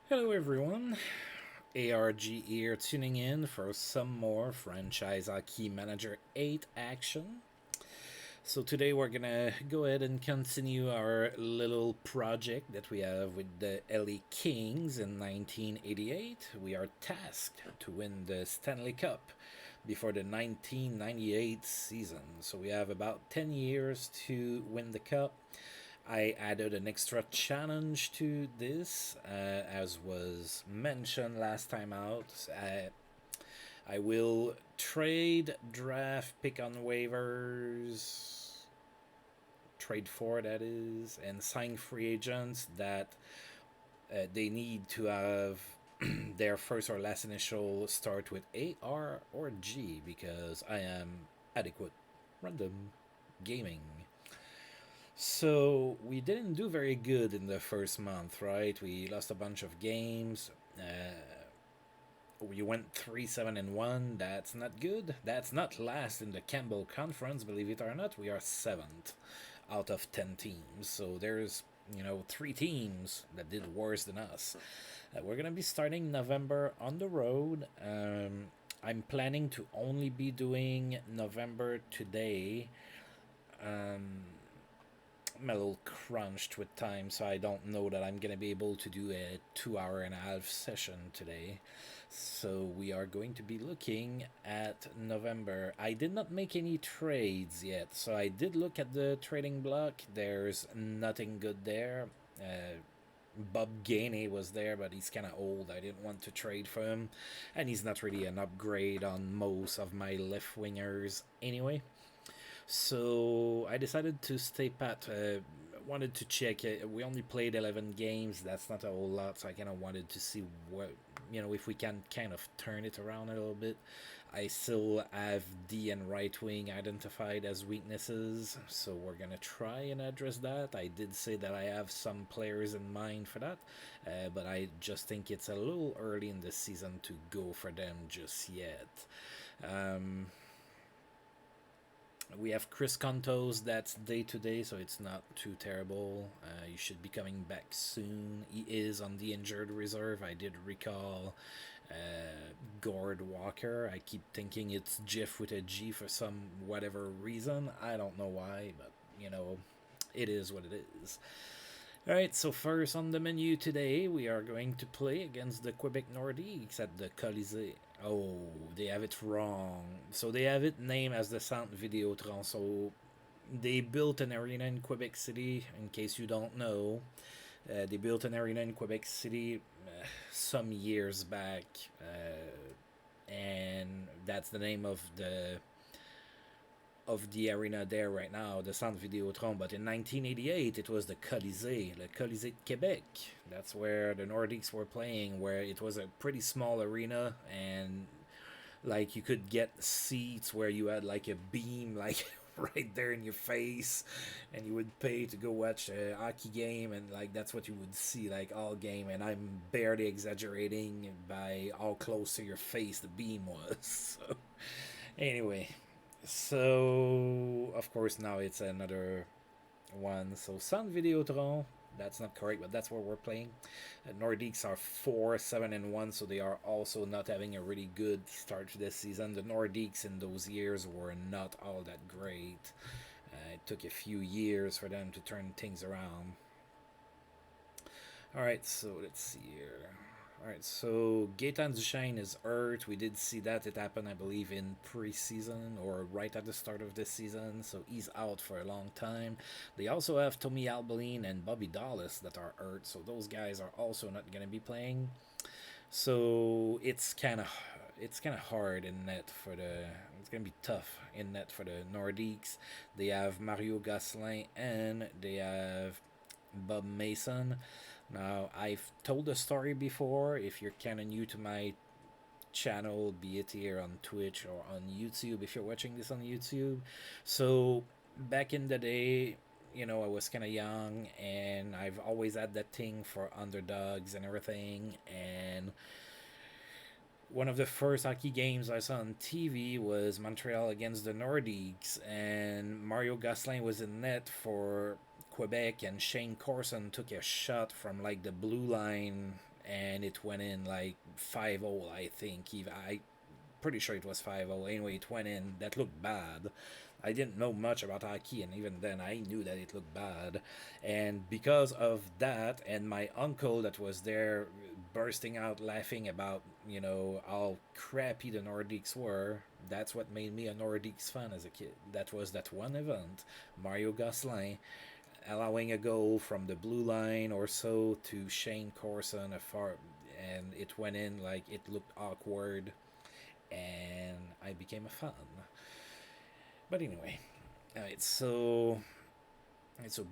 Hello everyone, ARG here tuning in for some more Franchise Hockey Manager 8 action. So today we're gonna go ahead and continue our little project that we have with the LA Kings in 1988. We are tasked to win the Stanley Cup before the 1998 season. So we have about 10 years to win the cup. I added an extra challenge to this, as was mentioned last time out. I will trade, draft, pick on waivers, trade for that is, and sign free agents that they need to have their first or last initial start with A, R, or G because I am adequate random gaming. So we didn't do very good in the first month, right? We lost a bunch of games. We went 3-7-1. That's not good. That's not last in the Campbell Conference, believe it or not. We are seventh out of 10 teams. So there's, three teams that did worse than us. We're going to be starting November on the road. I'm planning to only be doing November today. I'm a little crunched with time, so I don't know that I'm going to be able to do a 2 hour and a half session today. So we are going to be looking at November. I did not make any trades yet, so I did look at the trading block. There's nothing good there. Bob Gainey was there, but he's kind of old. I didn't want to trade for him, and he's not really an upgrade on most of my left wingers anyway. So I decided to stay pat. Wanted to check. We only played 11 games. That's not a whole lot. So I kind of wanted to see what, if we can kind of turn it around a little bit. I still have D and right wing identified as weaknesses. So we're going to try and address that. I did say that I have some players in mind for that. But I just think it's a little early in the season to go for them just yet. We have Chris Contos, that's day to day, so it's not too terrible. He should be coming back soon. He is on the injured reserve. I did recall Gord Walker. I keep thinking it's Jeff with a G for some whatever reason. I don't know why, but it is what it is. Alright, so first on the menu today, we are going to play against the Quebec Nordiques at the Colisée. Oh, they have it wrong. So they have it named as the Centre Vidéotron. So they built an arena in Quebec City, in case you don't know. They built an arena in Quebec City some years back. And that's the name of the arena there right now, the Centre Vidéotron. But in 1988, it was the Colisée, le Colisée de Québec. That's where the Nordiques were playing, where it was a pretty small arena, and like you could get seats where you had like a beam like right there in your face, and you would pay to go watch a hockey game, and like that's what you would see like all game. And I'm barely exaggerating by how close to your face the beam was. So anyway, so of course now it's another one. So Sun Videotron, that's not correct, but that's where we're playing. Nordiques are 4-7-1, so they are also not having a really good start to this season. The Nordiques in those years were not all that great. It took a few years for them to turn things around. Alright, so let's see here. Alright, so Gaetan Duchesne is hurt. We did see that. It happened, I believe, in preseason or right at the start of this season. So he's out for a long time. They also have Tommy Albaline and Bobby Dallas that are hurt. So those guys are also not going to be playing. So it's kind of hard in net for the. It's going to be tough in net for the Nordiques. They have Mario Gosselin and they have Bob Mason. Now, I've told the story before. If you're kind of new to my channel, be it here on Twitch or on YouTube, if you're watching this on YouTube. So, back in the day, I was kind of young, and I've always had that thing for underdogs and everything. And one of the first hockey games I saw on TV was Montreal against the Nordiques, and Mario Gosselin was in net for Quebec, and Shane Corson took a shot from like the blue line, and it went in like 5-0, I think. Even I pretty sure it was 5-0. Anyway, it went in. That looked bad. I didn't know much about hockey, and even then, I knew that it looked bad. And because of that, and my uncle that was there bursting out laughing about, how crappy the Nordiques were, that's what made me a Nordiques fan as a kid. That was that one event, Mario Gosselin allowing a goal from the blue line or so to Shane Corson afar, and it went in like it looked awkward, and I became a fan. But anyway, alright, so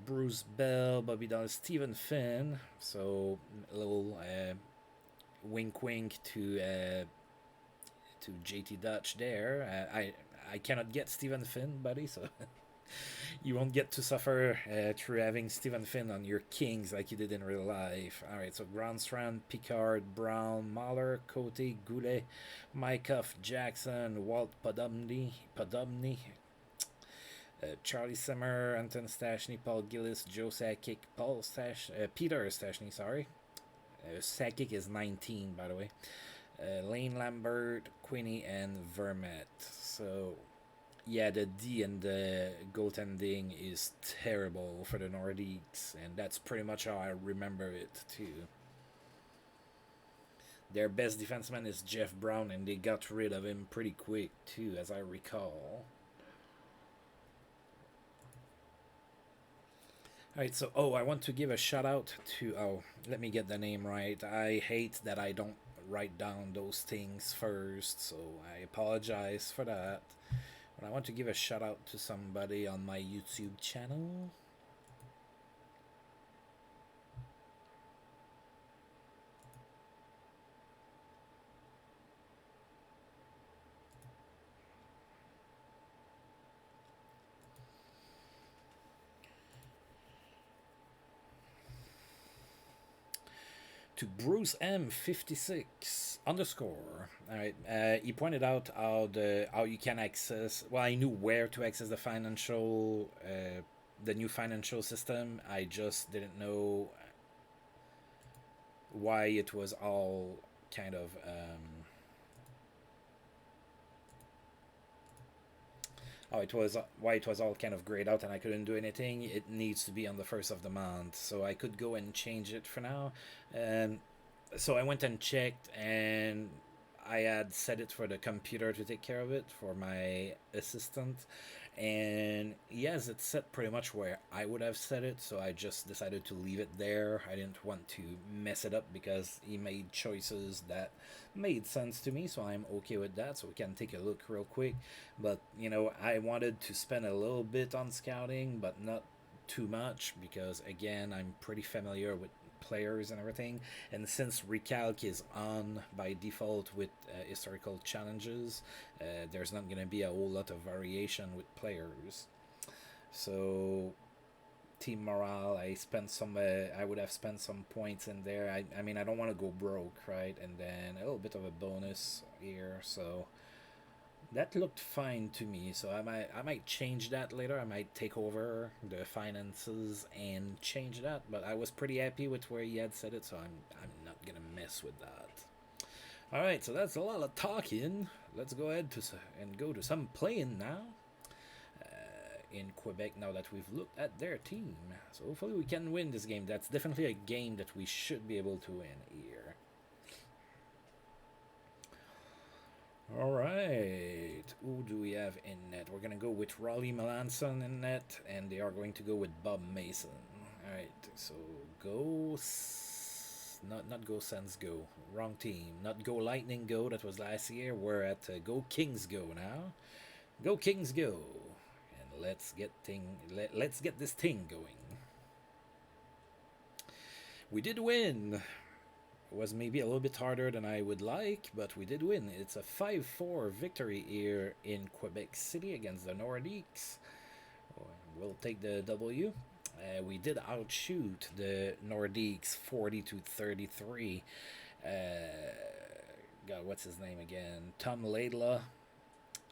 Bruce Bell, Bobby Dahl, Stephen Finn. So a little wink, wink to JT Dutch there. I cannot get Stephen Finn, buddy. So you won't get to suffer through having Stephen Finn on your Kings like you did in real life. Alright, so Grandstrand, Picard, Brown, Mahler, Cote, Goulet, Mykoff, Jackson, Walt Podobny, Charlie Simmer, Anton Stashny, Paul Gillis, Joe Sakic, Peter Stashny, sorry. Sakic is 19, by the way. Lane Lambert, Queenie, and Vermette. So, yeah, the D and the goaltending is terrible for the Nordiques, and that's pretty much how I remember it, too. Their best defenseman is Jeff Brown, and they got rid of him pretty quick, too, as I recall. Alright, so, I want to give a shout out to, let me get the name right. I hate that I don't write down those things first, so I apologize for that. But I want to give a shout out to somebody on my YouTube channel. To Bruce M56 underscore. All right, he pointed out how you can access. Well, I knew where to access the new financial system. I just didn't know why it was all kind of. It was why it was all kind of grayed out and I couldn't do anything. It needs to be on the first of the month, so I could go and change it for now. So I went and checked, and I had set it for the computer to take care of it for my assistant, and yes, it's set pretty much where I would have set it. So I just decided to leave it there. I didn't want to mess it up because he made choices that made sense to me, so I'm okay with that. So we can take a look real quick. But I wanted to spend a little bit on scouting, but not too much, because again, I'm pretty familiar with players and everything, and since recalc is on by default with historical challenges, there's not going to be a whole lot of variation with players. So team morale, I would have spent some points in there. I mean, I don't want to go broke, right? And then a little bit of a bonus here, so that looked fine to me. So I might change that later. I might take over the finances and change that. But I was pretty happy with where he had set it, so I'm not gonna mess with that. All right, so that's a lot of talking. Let's go ahead and go to some playing now. In Quebec, now that we've looked at their team, so hopefully we can win this game. That's definitely a game that we should be able to win here. All right, who do we have in net? We're gonna go with Raleigh Melanson in net, and they are going to go with Bob Mason. All right, so go, not go Sens go, wrong team. Not go Lightning go. That was last year. We're at go Kings go now. Go Kings go, and let's get this thing going. We did win. It was maybe a little bit harder than I would like, but we did win. It's a 5-4 victory here in Quebec City against the Nordiques. We'll take the W. We did outshoot the Nordiques 40-33. God, what's his name again? Tom Laidlaw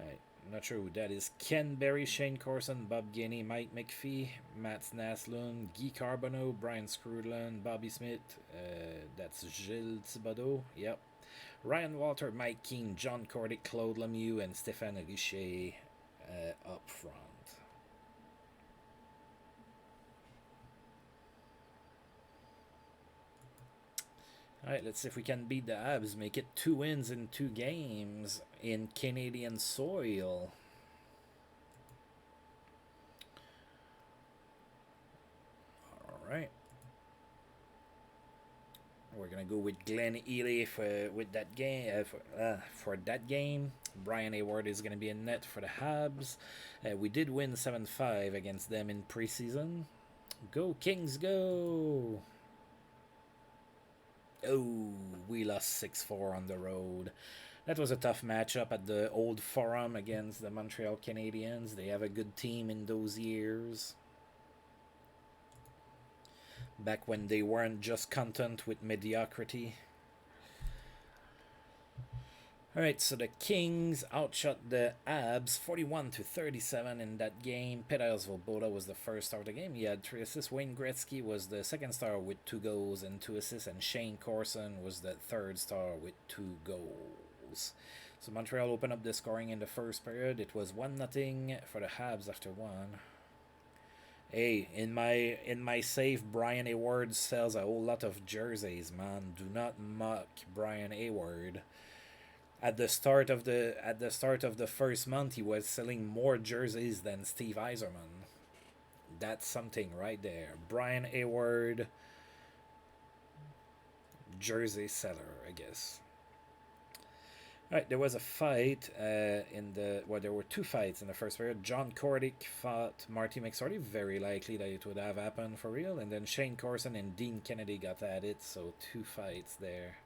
Alright, not sure who that is. Ken Berry, Shane Corson, Bob Gainey, Mike McPhee, Matt Naslund, Guy Carbonneau, Brian Scrudland, Bobby Smith, that's Gilles Thibodeau, yep. Ryan Walter, Mike Keane, John Cordick, Claude Lemieux, and Stéphane Richer up front. Alright, let's see if we can beat the Habs. Make it 2 wins in 2 games in Canadian soil. Alright. We're going to go with Glenn Ely with that game, for that game. Brian Hayward is going to be in net for the Habs. We did win 7-5 against them in preseason. Go Kings, go! Oh, we lost 6-4 on the road. That was a tough matchup at the old Forum against the Montreal Canadiens. They have a good team in those years. Back when they weren't just content with mediocrity. Alright, so the Kings outshot the Habs 41-37 in that game. Peter Svoboda was the first star of the game. He had 3 assists. Wayne Gretzky was the second star with 2 goals and 2 assists. And Shane Corson was the third star with 2 goals. So Montreal opened up the scoring in the first period. It was 1-0 for the Habs after 1. Hey, in my safe, Brian Hayward sells a whole lot of jerseys, man. Do not mock Brian Hayward. At the start of the first month, he was selling more jerseys than Steve Yzerman. That's something right there. Brian Hayward, jersey seller, I guess. Alright, there was a fight there were 2 fights in the first period. John Cordick fought Marty McSorley. Very likely that it would have happened for real. And then Shane Corson and Dean Kennedy got at it, so 2 fights there.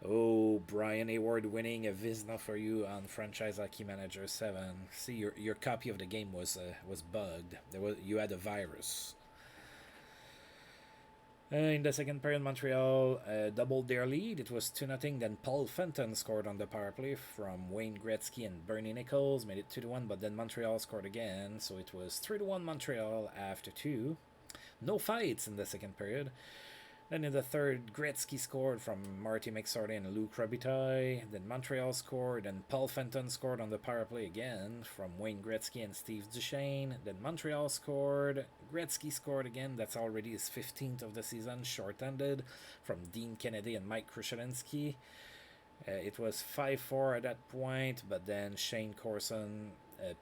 Oh, Brian Hayward winning a Vizna for you on Franchise Hockey Manager 7. See, your copy of the game was bugged. You had a virus. In the second period, Montreal doubled their lead. It was 2-0. Then Paul Fenton scored on the power play from Wayne Gretzky and Bernie Nichols. Made it 2-1, but then Montreal scored again. So it was 3-1 Montreal after 2. No fights in the second period. Then in the third, Gretzky scored from Marty McSorley and Luc Robitaille. Then Montreal scored, and Paul Fenton scored on the power play again from Wayne Gretzky and Steve Duchesne. Then Montreal scored, Gretzky scored again. That's already his 15th of the season, short-handed, from Dean Kennedy and Mike Krushelinski. It was 5-4 at that point, but then Shane Corson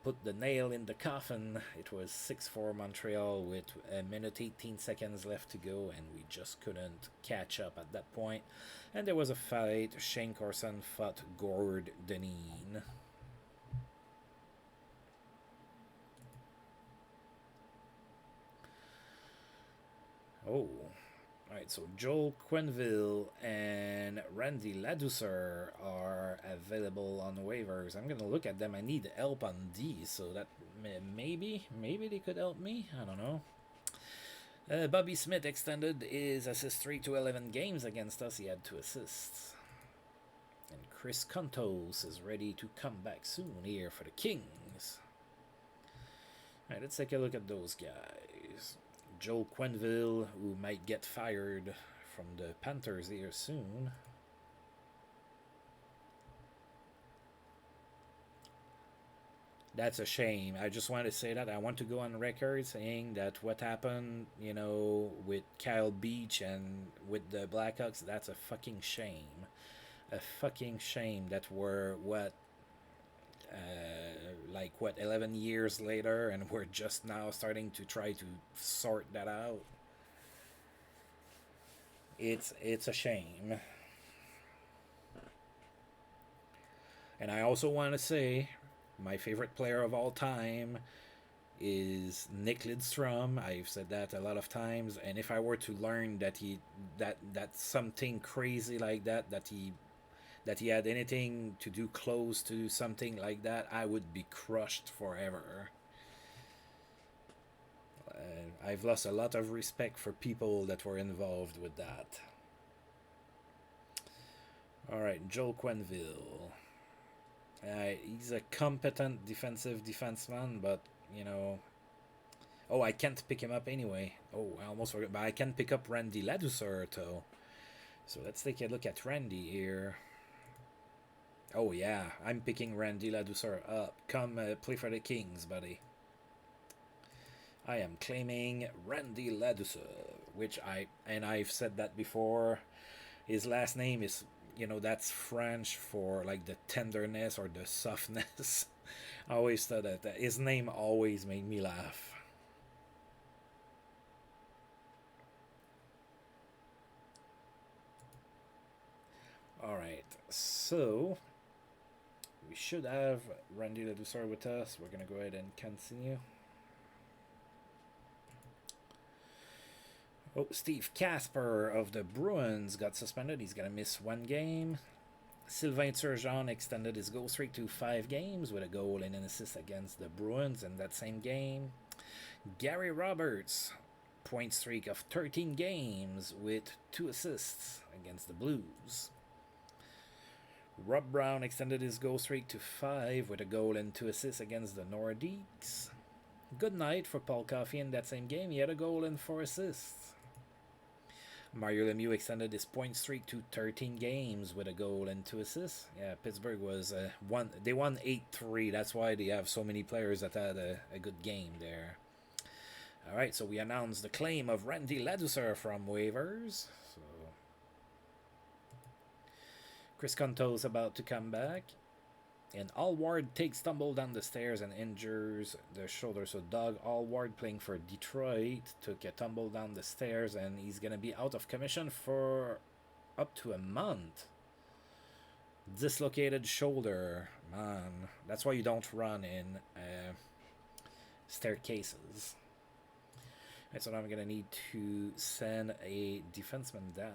put the nail in the coffin. It was 6-4 Montreal with 1:18 left to go, and we just couldn't catch up at that point. And there was a fight. Shane Corson fought Gord Deneen. Oh. Alright, so Joel Quenneville and Randy Ladouceur are available on waivers. I'm going to look at them. I need help on D, so that maybe they could help me. I don't know. Bobby Smith extended his assist streak to 11 games against us. He had 2 assists. And Chris Kontos is ready to come back soon here for the Kings. Alright, let's take a look at those guys. Joel Quenneville, who might get fired from the Panthers here soon. That's a shame. I just want to say that. I want to go on record saying that what happened, with Kyle Beach and with the Blackhawks, that's a fucking shame. A fucking shame that we're, 11 years later, and we're just now starting to try to sort that out. It's a shame. And I also want to say my favorite player of all time is Nick Lidstrom. I've said that a lot of times, and if I were to learn that something crazy like that he had anything to do close to something like that, I would be crushed forever. I've lost a lot of respect for people that were involved with that. All right, Joel Quenville. He's a competent defensive defenseman, but you know, oh, I can't pick him up anyway. Oh, I almost forgot, but I can pick up Randy Ladouceur though. So let's take a look at Randy here. Oh yeah, I'm picking Randy Ladouceur up. Come play for the Kings, buddy. I am claiming Randy Ladouceur, which I've said that before. His last name is, you know, that's French for like the tenderness or the softness. I always thought that his name always made me laugh. All right, so we should have Randy Ladouceur with us. We're gonna go ahead and continue. Oh, Steve Casper of the Bruins got suspended. He's gonna miss one game. Sylvain Turgeon extended his goal streak to 5 games with a goal and an assist against the Bruins in that same game. Gary Roberts, point streak of 13 games with 2 assists against the Blues. Rob Brown extended his goal streak to 5 with a goal and 2 assists against the Nordiques. Good night for Paul Coffey in that same game. He had a goal and 4 assists. Mario Lemieux extended his point streak to 13 games with a goal and 2 assists. Yeah, Pittsburgh was they won 8-3. That's why they have so many players that had a good game there. All right, so we announced the claim of Randy Ladouceur from waivers. So Chris Conto's about to come back. And Allward takes tumble down the stairs and injures the shoulder. So Doug Allward, playing for Detroit, took a tumble down the stairs and he's going to be out of commission for up to a month. Dislocated shoulder. Man, that's why you don't run in staircases. And so now I'm going to need to send a defenseman down.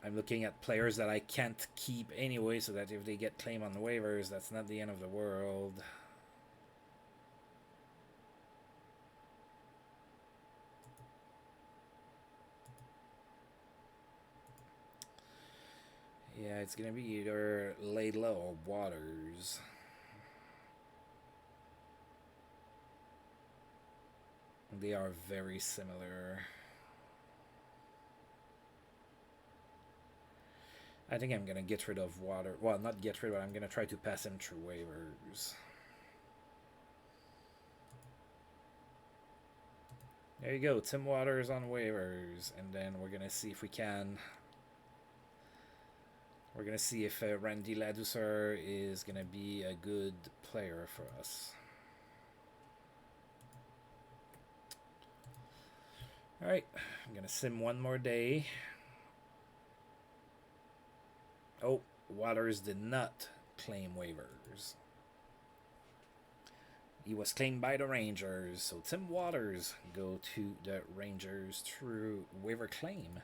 I'm looking at players that I can't keep anyway, so that if they get claimed on the waivers, that's not the end of the world. Yeah, it's going to be either Laidlaw or Waters. They are very similar. I think I'm going to get rid of Water. Well, not get rid of, I'm going to try to pass him through waivers. There you go, Tim Waters on waivers. And then we're going to see if we can... We're going to see if Randy Ladouceur is going to be a good player for us. Alright, I'm going to sim one more day. Oh, Waters did not claim waivers. He was claimed by the Rangers, so Tim Waters go to the Rangers through waiver claim.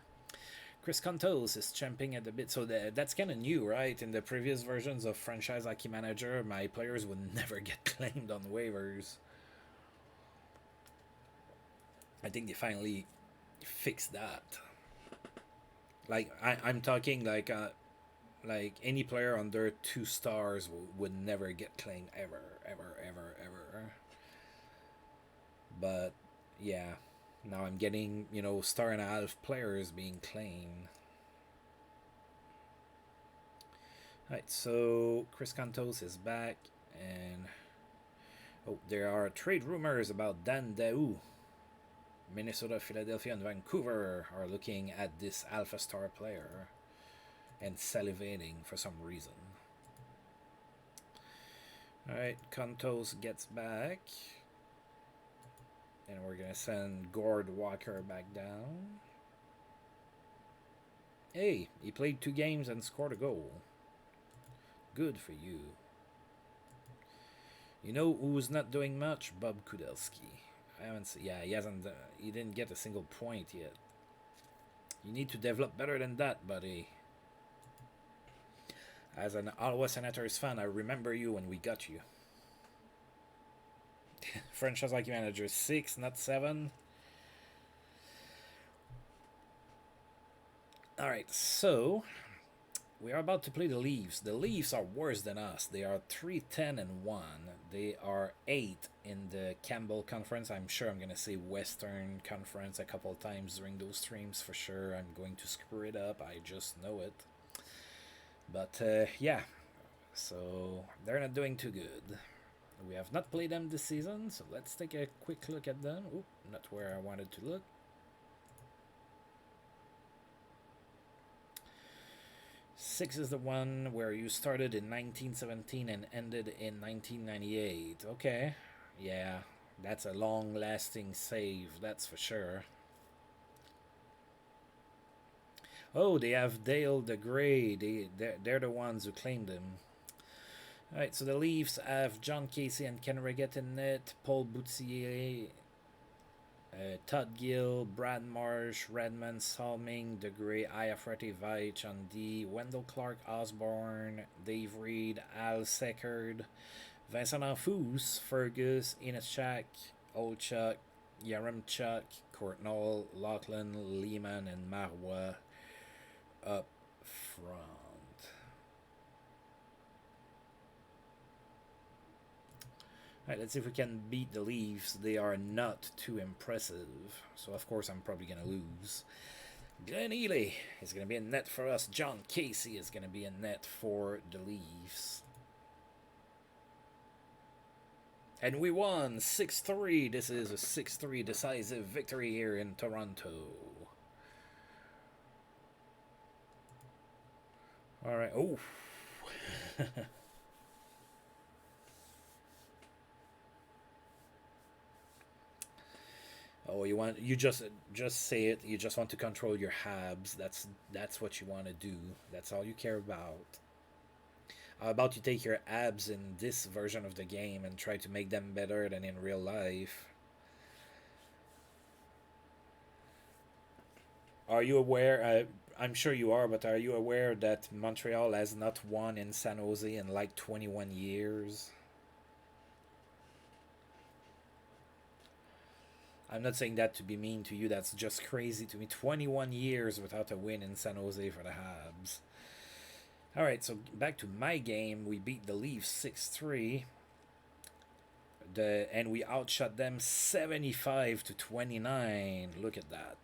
Chris Contos is champing at the bit, so that's kind of new, right? In the previous versions of Franchise Hockey Manager, my players would never get claimed on waivers. I think they finally fixed that. Like, I'm talking like any player under 2 stars would never get claimed ever. But yeah, now I'm getting, you know, 1.5-star players being claimed. Alright, so Chris Contos is back, and there are trade rumors about Dan Daou. Minnesota, Philadelphia, and Vancouver are looking at this alpha star player and salivating for some reason. Alright, Contos gets back. And we're going to send Gord Walker back down. Hey, he played 2 games and scored a goal. Good for you. You know who's not doing much? Bob Kudelski. I haven't seen, yeah, he didn't get a single point yet. You need to develop better than that, buddy. As an Ottawa Senators fan, I remember you when we got you. Franchise hockey manager 6, not 7. Alright, so we are about to play the Leafs. The Leafs are worse than us. They are 3-10-1. They are 8 in the Campbell Conference. I'm sure I'm going to say Western Conference a couple times during those streams for sure. I'm going to screw it up. I just know it. But yeah, so they're not doing too good. We have not played them this season, so let's take a quick look at them. Oop, not where I wanted to look. Six is the one where you started in 1917 and ended in 1998. Okay, yeah, that's a long-lasting save, that's for sure. Oh, they have Dale the Grey. They're the ones who claimed him. Alright, so the Leafs have John Casey and Ken Reggett in net, Paul Boutier, Todd Gill, Brad Marsh, Redmond, Salming, De Grey, Iafrate, Veitch on D, Wendell Clark, Osborne, Dave Reed, Al Seckard, Vincent Anfous, Fergus, Inishak, Olchuk, Yaremchuk, Courtnall, Lachlan, Lehman, and Marois up front. Alright, let's see if we can beat the Leafs. They are not too impressive. So, of course, I'm probably going to lose. Glenn Ely is going to be in net for us. John Casey is going to be in net for the Leafs. And we won 6-3. This is a 6-3 decisive victory here in Toronto. Alright. Oh. Oh, you just say it. You just want to control your Habs. That's what you want to do. That's all you care about. How about you take your abs in this version of the game and try to make them better than in real life? Are you aware? I'm sure you are, but are you aware that Montreal has not won in San Jose in like 21 years? I'm not saying that to be mean to you. That's just crazy to me. 21 years without a win in San Jose for the Habs. Alright, so back to my game. We beat the Leafs 6-3. And we outshot them 75-29. Look at that.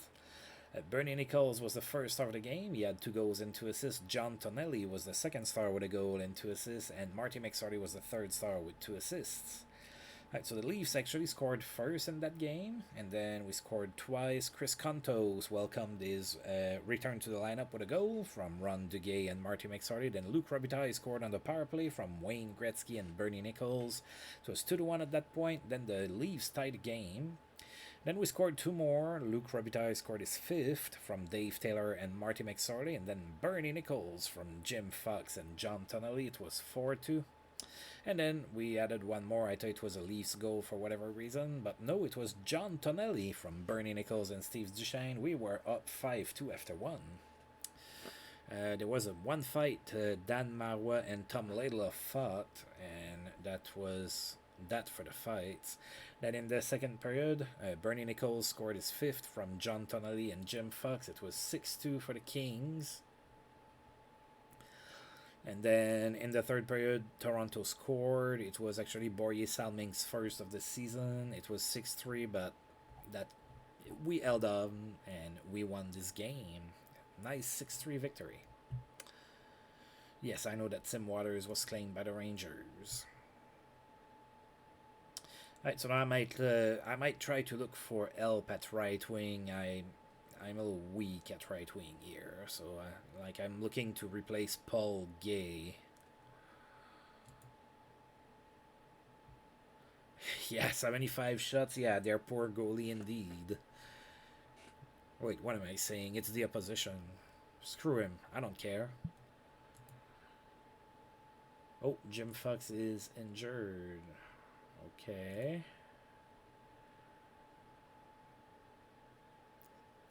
Bernie Nichols was the first star of the game. He had 2 goals and 2 assists. John Tonelli was the second star with a goal and 2 assists. And Marty McSorley was the third star with 2 assists. Right, so the Leafs actually scored first in that game, and then we scored twice. Chris Contos welcomed his return to the lineup with a goal from Ron Duguay and Marty McSorley. Then Luc Robitaille scored on the power play from Wayne Gretzky and Bernie Nichols. So it was 2-1 at that point. Then the Leafs tied the game. Then we scored 2 more. Luc Robitaille scored his 5th from Dave Taylor and Marty McSorley, and then Bernie Nichols from Jim Fox and John Tonelli. It was 4-2. And then we added 1 more. I thought it was a Leafs goal for whatever reason, but no, it was John Tonelli from Bernie Nichols and Steve Duchesne. We were up 5-2 after 1. There was a 1 fight. Dan Marois and Tom Laidlaw fought, and that was that for the fights. Then in the second period, Bernie Nichols scored his 5th from John Tonelli and Jim Fox. It was 6-2 for the Kings. And then in the third period, Toronto scored. It was actually Borje Salming's first of the season. It was 6-3, but that we held on and we won this game. Nice 6-3 victory. Yes, I know that Tim Waters was claimed by the Rangers. Alright, so now I might try to look for Elp at right wing. I'm a little weak at right wing here, so I'm looking to replace Paul Gay. Yeah, 75 shots. Yeah, they're poor goalie indeed. Wait, what am I saying? It's the opposition. Screw him. I don't care. Oh, Jim Fox is injured. Okay.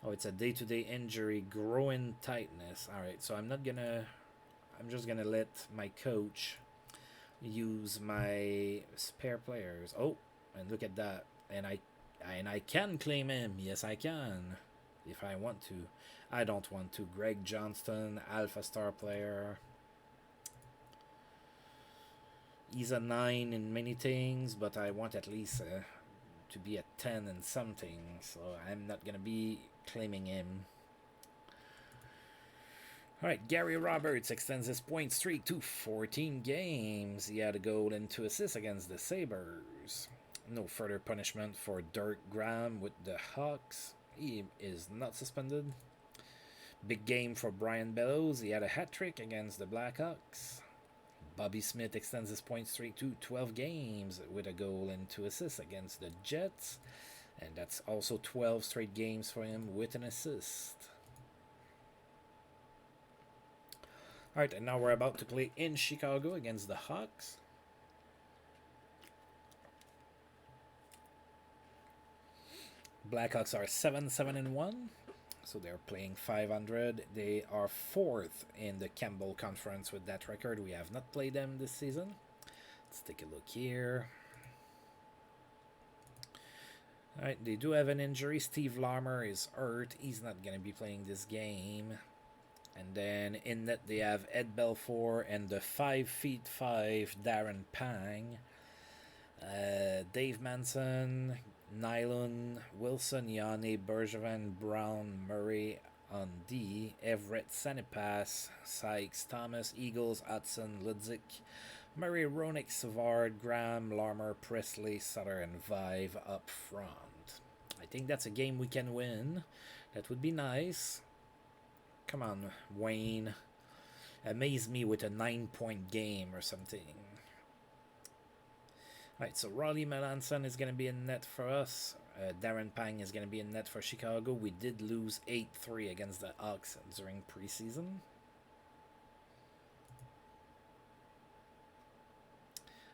Oh, it's a day-to-day injury, groin tightness. All right, so I'm just gonna let my coach use my spare players. Oh, and look at that. And I can claim him. Yes, I can. If I want to. I don't want to. Greg Johnston, Alpha Star player. He's a 9 in many things, but I want at least to be a 10 in something. So I'm not going to be claiming him. Alright, Gary Roberts extends his point streak to 14 games. He had a goal and 2 assists against the Sabres. No further punishment for Dirk Graham with the Hawks. He is not suspended. Big game for Brian Bellows. He had a hat-trick against the Blackhawks. Bobby Smith extends his point streak to 12 games with a goal and 2 assists against the Jets. And that's also 12 straight games for him with an assist. Alright, and now we're about to play in Chicago against the Hawks. Blackhawks are 7-7-1, so they're playing 500. They are 4th in the Campbell Conference with that record. We have not played them this season. Let's take a look here. Alright, they do have an injury. Steve Larmer is hurt. He's not going to be playing this game. And then in net they have Ed Belfour and the 5'5" Darren Pang. Dave Manson, Nylon, Wilson, Yanni, Bergevin, Brown, Murray on D, Everett, Sanipass, Sykes, Thomas, Eagles, Hudson, Ludzik, Murray, Ronick, Savard, Graham, Larmer, Presley, Sutter, and Vive up front. I think that's a game we can win. That would be nice. Come on, Wayne. Amaze me with a 9-point game or something. Alright, so Raleigh Melanson is going to be in net for us. Darren Pang is going to be in net for Chicago. We did lose 8-3 against the Hawks during preseason.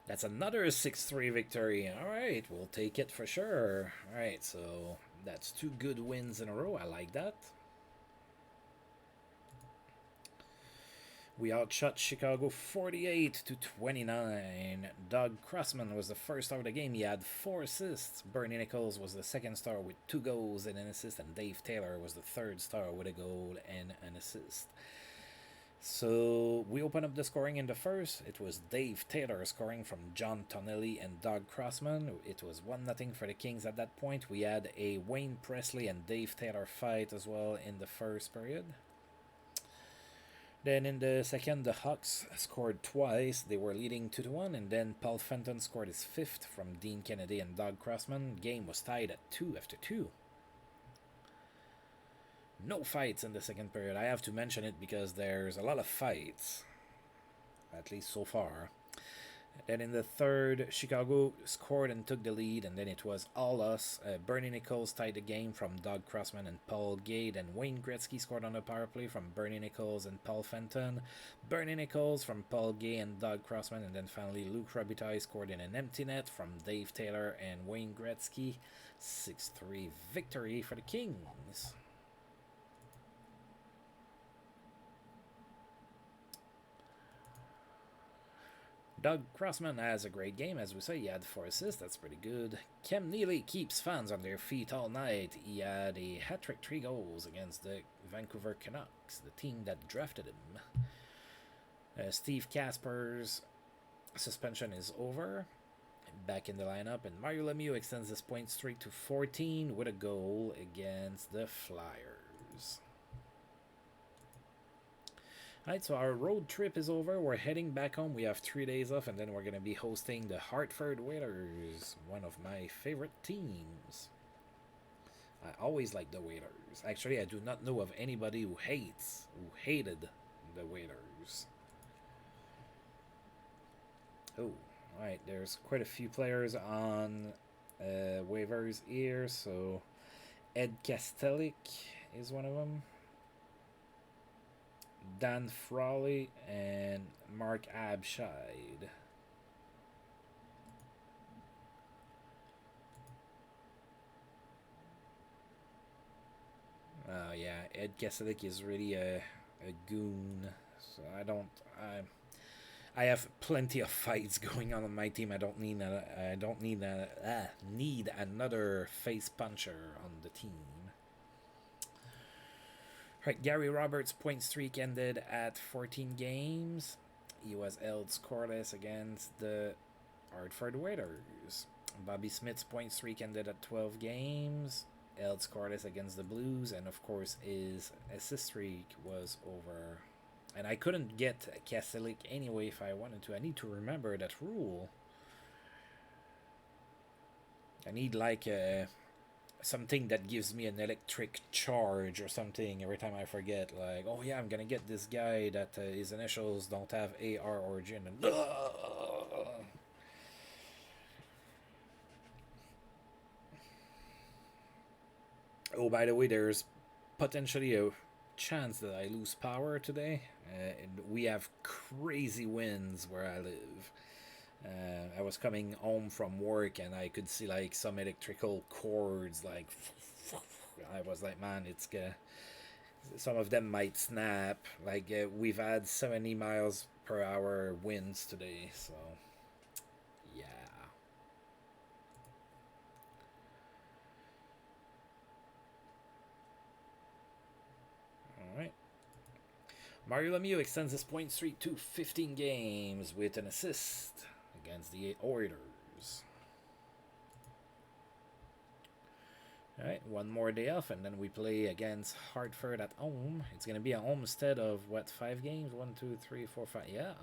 That's another 6-3 victory. Alright, we'll take it for sure. Alright, so that's 2 good wins in a row. I like that. We outshot Chicago 48-29. Doug Crossman was the first star of the game. He had 4 assists. Bernie Nichols was the second star with 2 goals and an assist. And Dave Taylor was the third star with a goal and an assist. So we open up the scoring in the first. It was Dave Taylor scoring from John Tonelli and Doug Crossman. It was 1-0 for the Kings at that point. We had a Wayne Presley and Dave Taylor fight as well in the first period. Then in the second, the Hawks scored twice. They were leading 2-1, and then Paul Fenton scored his 5th from Dean Kennedy and Doug Crossman. Game was tied at 2 after 2. No fights in the second period. I have to mention it because there's a lot of fights, at least so far. Then in the third, Chicago scored and took the lead, and then it was all us. Bernie Nichols tied the game from Doug Crossman and Paul Gade, and Wayne Gretzky scored on a power play from Bernie Nichols and Paul Fenton. Bernie Nichols from Paul Gade and Doug Crossman, and then finally Luc Robitaille scored in an empty net from Dave Taylor and Wayne Gretzky. 6-3 victory for the Kings. Doug Crossman has a great game, as we say. He had 4 assists, that's pretty good. Kem Neely keeps fans on their feet all night. He had a hat-trick, 3 goals against the Vancouver Canucks, the team that drafted him. Steve Kasper's suspension is over. Back in the lineup, and Mario Lemieux extends his point streak to 14 with a goal against the Flyers. Alright, so our road trip is over. We're heading back home. We have 3 days off, and then we're going to be hosting the Hartford Whalers, one of my favorite teams. I always like the Whalers. Actually, I do not know of anybody who hated the Whalers. Oh, alright, there's quite a few players on waivers here, so Ed Kastelik is one of them. Dan Frawley and Mark Abscheid. Ed Kaselik is really a goon. So I have plenty of fights going on my team. I don't need another face puncher on the team. Right, Gary Roberts' point streak ended at 14 games. He was held scoreless against the Hartford Whalers. Bobby Smith's point streak ended at 12 games. Held scoreless against the Blues, and of course his assist streak was over. And I couldn't get Kaselik anyway if I wanted to. I need to remember that rule. I need like something that gives me an electric charge or something every time I forget. Like, oh yeah, I'm gonna get this guy that his initials don't have AR origin. And, oh, by the way, there's potentially a chance that I lose power today. We have crazy winds where I live. I was coming home from work and I could see like some electrical cords like I was like, man, it's some of them might snap. Like we've had 70 miles per hour winds today, so yeah. All right. Mario Lemieux extends his point streak to 15 games with an assist against the Oilers. Alright, one more day off, and then we play against Hartford at home. It's going to be a homestead of, what, 5 games? 1, 2, 3, 4, 5. Yeah.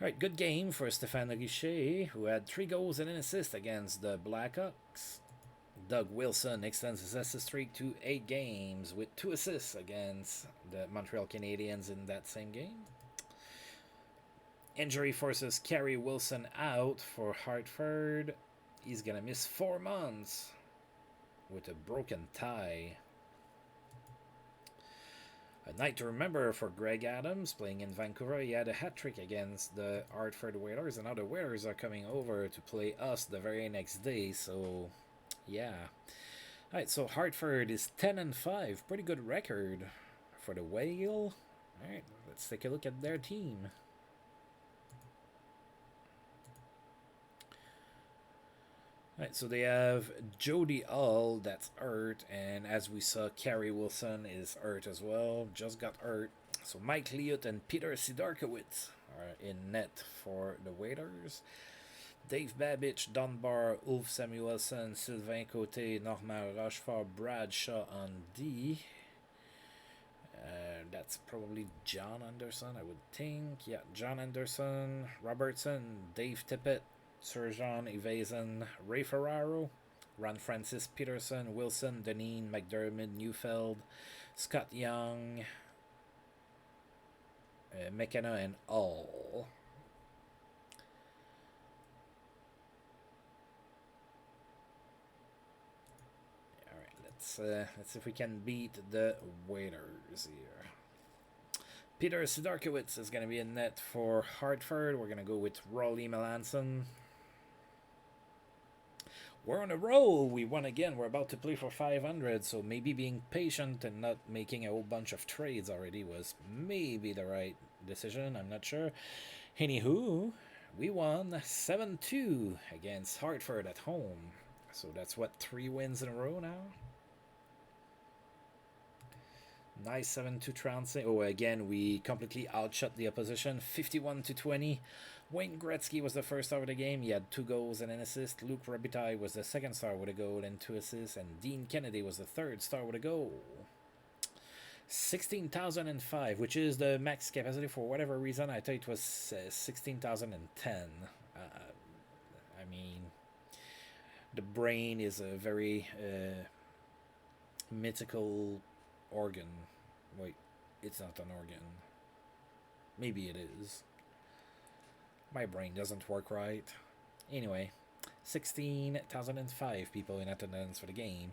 Alright, good game for Stéphane Richer, who had 3 goals and an assist against the Blackhawks. Doug Wilson extends his assist streak to 8 games with 2 assists against the Montreal Canadiens in that same game. Injury forces Carey Wilson out for Hartford. He's going to miss 4 months with a broken thigh. A night to remember for Greg Adams playing in Vancouver. He had a hat-trick against the Hartford Whalers, and now the Whalers are coming over to play us the very next day, so yeah. Alright, so Hartford is 10-5. Pretty good record for the Whale. Alright, let's take a look at their team. Alright, so they have Jody Hull, that's hurt, and as we saw, Carey Wilson is hurt as well, just got hurt. So Mike Liut and Peter Sidarkowitz are in net for the Whalers. Dave Babich, Dunbar, Ulf Samuelson, Sylvain Côté, Normand Rochefort, Brad Shaw on D. That's probably John Anderson, I would think. Yeah, John Anderson, Robertson, Dave Tippett, Sir Jean Evason, Ray Ferraro, Ron Francis Peterson, Wilson, Deneen, McDermott, Neufeld, Scott Young, McKenna, and All. Let's see if we can beat the Waiters here. Peter Sidarkowitz is going to be in net for Hartford. We're going to go with Rolly Melanson. We're on a roll. We won again. We're about to play for 500, so maybe being patient and not making a whole bunch of trades already was maybe the right decision. I'm not sure. Anywho, we won 7-2 against Hartford at home. So that's what, 3 wins in a row now? Nice 7-2 trouncing. Oh, again, we completely outshot the opposition, 51-20. Wayne Gretzky was the first star of the game. He had 2 goals and an assist. Luc Robitaille was the second star with a goal and 2 assists. And Dean Kennedy was the third star with a goal. 16,005, which is the max capacity for whatever reason. I thought it was 16,010. I mean, the brain is a very mythical organ. Wait, it's not an organ. Maybe it is. My brain doesn't work right. Anyway, 16,005 people in attendance for the game.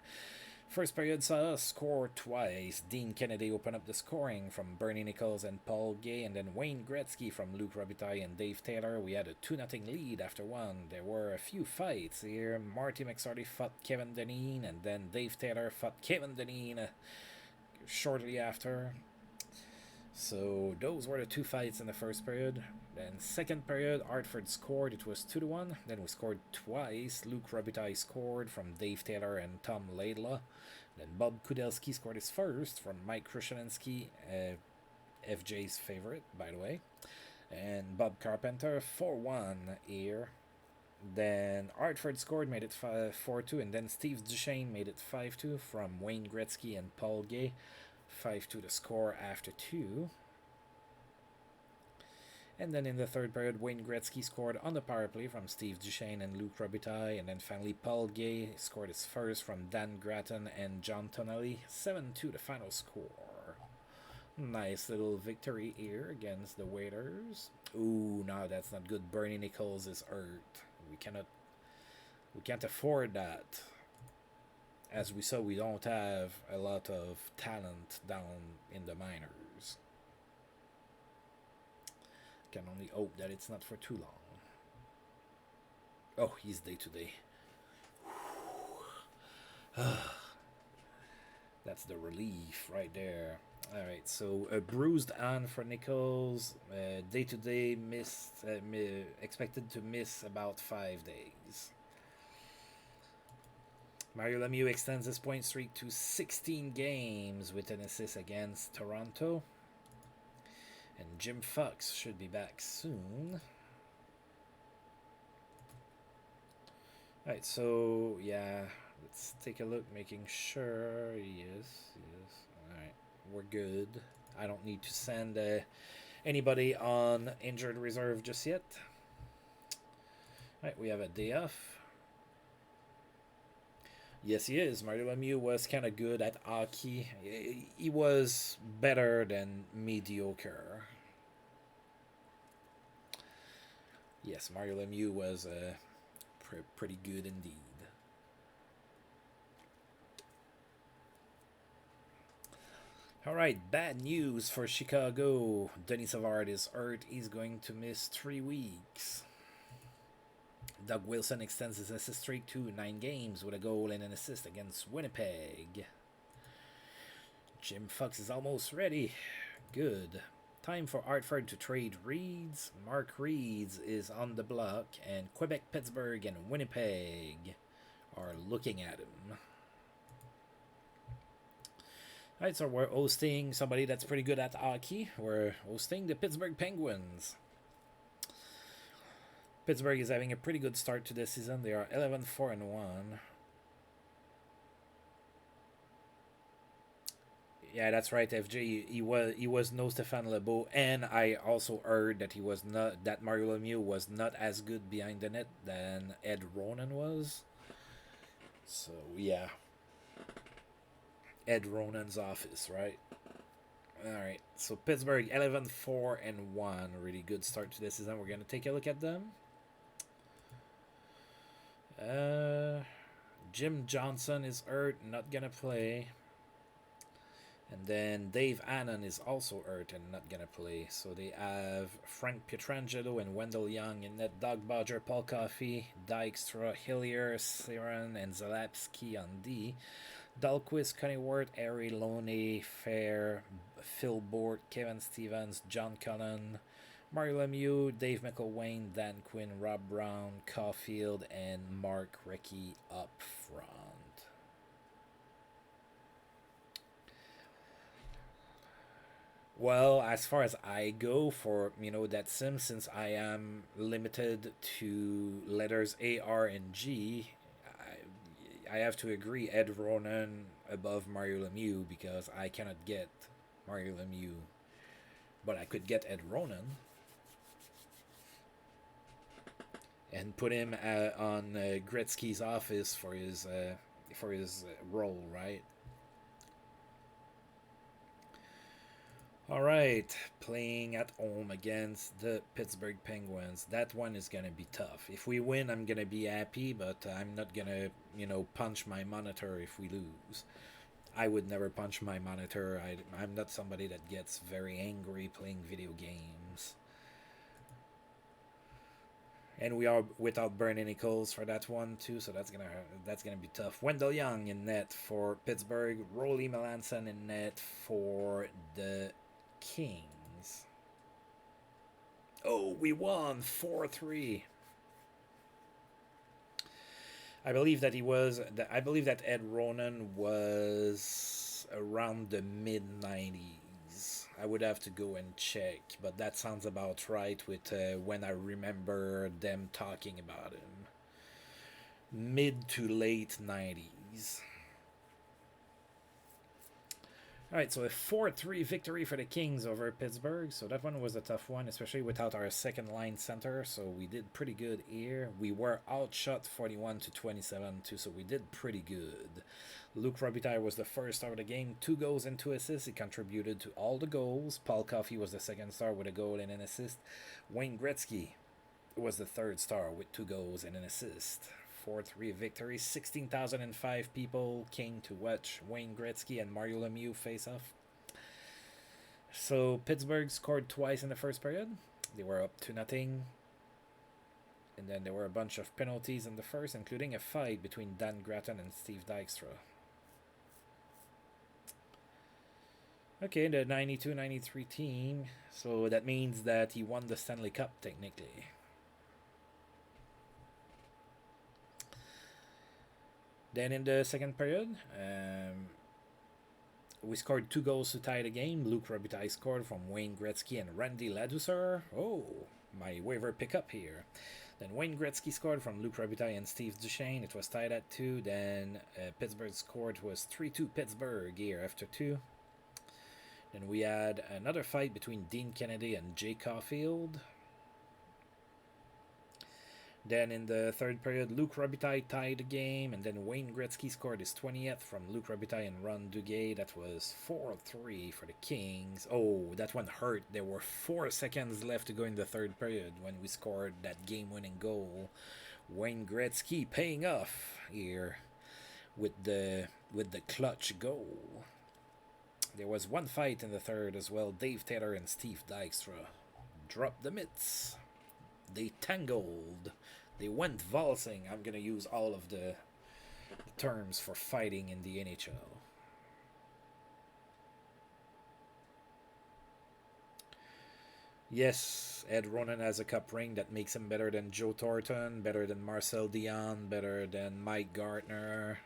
First period saw us score twice. Dean Kennedy opened up the scoring from Bernie Nichols and Paul Gay, and then Wayne Gretzky from Luc Robitaille and Dave Taylor. We had a 2-0 lead after one. There were a few fights here. Marty McSorley fought Kevin Deneen, and then Dave Taylor fought Kevin Deneen shortly after. So those were the two fights in the first period. Then second period, Hartford scored. It was 2-1. Then we scored twice. Luc Robitaille scored from Dave Taylor and Tom Laidlaw. Then Bob Kudelski scored his first from Mike Krushelinski, FJ's favorite, by the way. And Bob Carpenter, 4-1 here. Then Hartford scored, made it 4-2. And then Steve Duchesne made it 5-2 from Wayne Gretzky and Paul Gay. 5-2 to score after 2. And then in the third period, Wayne Gretzky scored on the power play from Steve Duchesne and Luc Robitaille. And then finally, Paul Gay scored his first from Dan Gratton and John Tonelli. 7-2 the final score. Nice little victory here against the Whalers. Ooh, no, that's not good. Bernie Nichols is hurt. We can't afford that. As we saw, we don't have a lot of talent down in the minors. Can only hope that it's not for too long. Oh, he's day-to-day. That's the relief right there. Alright, so a bruised arm for Nichols. Day-to-day missed, expected to miss about 5 days. Mario Lemieux extends his point streak to 16 games with an assist against Toronto. And Jim Fox should be back soon. Alright, so yeah, let's take a look, making sure he is. Alright, we're good. I don't need to send anybody on injured reserve just yet. Alright, we have a day off. Yes, he is. Mario Lemieux was kind of good at hockey. He was better than mediocre. Yes, Mario Lemieux was pretty good indeed. All right, bad news for Chicago. Denis Savard is hurt. He's going to miss 3 weeks. Doug Wilson extends his assist streak to 9 games with a goal and an assist against Winnipeg. Jim Fox is almost ready. Good. Time for Hartford to trade Reeds. Mark Reeds is on the block, and Quebec, Pittsburgh, and Winnipeg are looking at him. Alright, so we're hosting somebody that's pretty good at hockey. We're hosting the Pittsburgh Penguins. Pittsburgh is having a pretty good start to this season. They are 11-4-1. Yeah, that's right, FJ. He was no Stéphane Lebeau, and I also heard that that Mario Lemieux was not as good behind the net than Ed Ronan was. So yeah, Ed Ronan's office, right? All right. So Pittsburgh 11-4-1, really good start to this season. We're gonna take a look at them. Jim Johnson is hurt, not gonna play. And then Dave Annan is also hurt and not gonna play. So they have Frank Pietrangelo and Wendell Young in net. Doug Bodger, Paul Coffey, Dykstra, Hillier, Siren, and Zalapski on D. Dahlquist, Connie Ward, Harry Loney, Fair, Phil Bort, Kevin Stevens, John Cullen, Mario Lemieux, Dave McElwain, Dan Quinn, Rob Brown, Caulfield, and Mark Recchi up front. Well, as far as I go for, that sim, since I am limited to letters A, R, and G, I have to agree Ed Ronan above Mario Lemieux because I cannot get Mario Lemieux. But I could get Ed Ronan and put him on Gretzky's office for his role, right? All right, playing at home against the Pittsburgh Penguins. That one is going to be tough. If we win, I'm going to be happy, but I'm not going to, punch my monitor if we lose. I would never punch my monitor. I'm not somebody that gets very angry playing video games. And we are without Bernie Nichols for that one too, so that's gonna be tough. Wendell Young in net for Pittsburgh. Rolly Melanson in net for the Kings. Oh, we won 4-3. I believe that he was. I believe that Ed Ronan was around the mid 90s. I would have to go and check, but that sounds about right with when I remember them talking about him. Mid to late 90s. All right, so a 4-3 victory for the Kings over Pittsburgh. So that one was a tough one, especially without our second line center. So we did pretty good here. We were outshot 41-27 too, so we did pretty good. Luc Robitaille was the first star of the game, 2 goals and 2 assists. He contributed to all the goals. Paul Coffey was the second star with a goal and an assist. Wayne Gretzky was the third star with 2 goals and an assist. 4-3 victory. 16,005 people came to watch Wayne Gretzky and Mario Lemieux face off. So Pittsburgh scored twice in the first period. They were up 2-0. And then there were a bunch of penalties in the first, including a fight between Dan Gratton and Steve Dykstra. Okay, the 92-93 team. So that means that he won the Stanley Cup technically. Then in the second period, we scored 2 goals to tie the game. Luc Robitaille scored from Wayne Gretzky and Randy Ladouceur. Oh, my waiver pickup here. Then Wayne Gretzky scored from Luc Robitaille and Steve Duchesne. It was tied at 2. Then Pittsburgh scored. It was 3-2 Pittsburgh here after 2. Then we had another fight between Dean Kennedy and Jay Caulfield. Then in the third period, Luc Robitaille tied the game, and then Wayne Gretzky scored his 20th from Luc Robitaille and Ron Duguay. That was 4-3 for the Kings. Oh, that one hurt. There were 4 seconds left to go in the third period when we scored that game-winning goal. Wayne Gretzky paying off here with the clutch goal. There was one fight in the third as well. Dave Taylor and Steve Dykstra dropped the mitts. They tangled. They went valsing. I'm going to use all of the terms for fighting in the NHL. Yes, Ed Ronan has a cup ring that makes him better than Joe Thornton, better than Marcel Dion, better than Mike Gartner.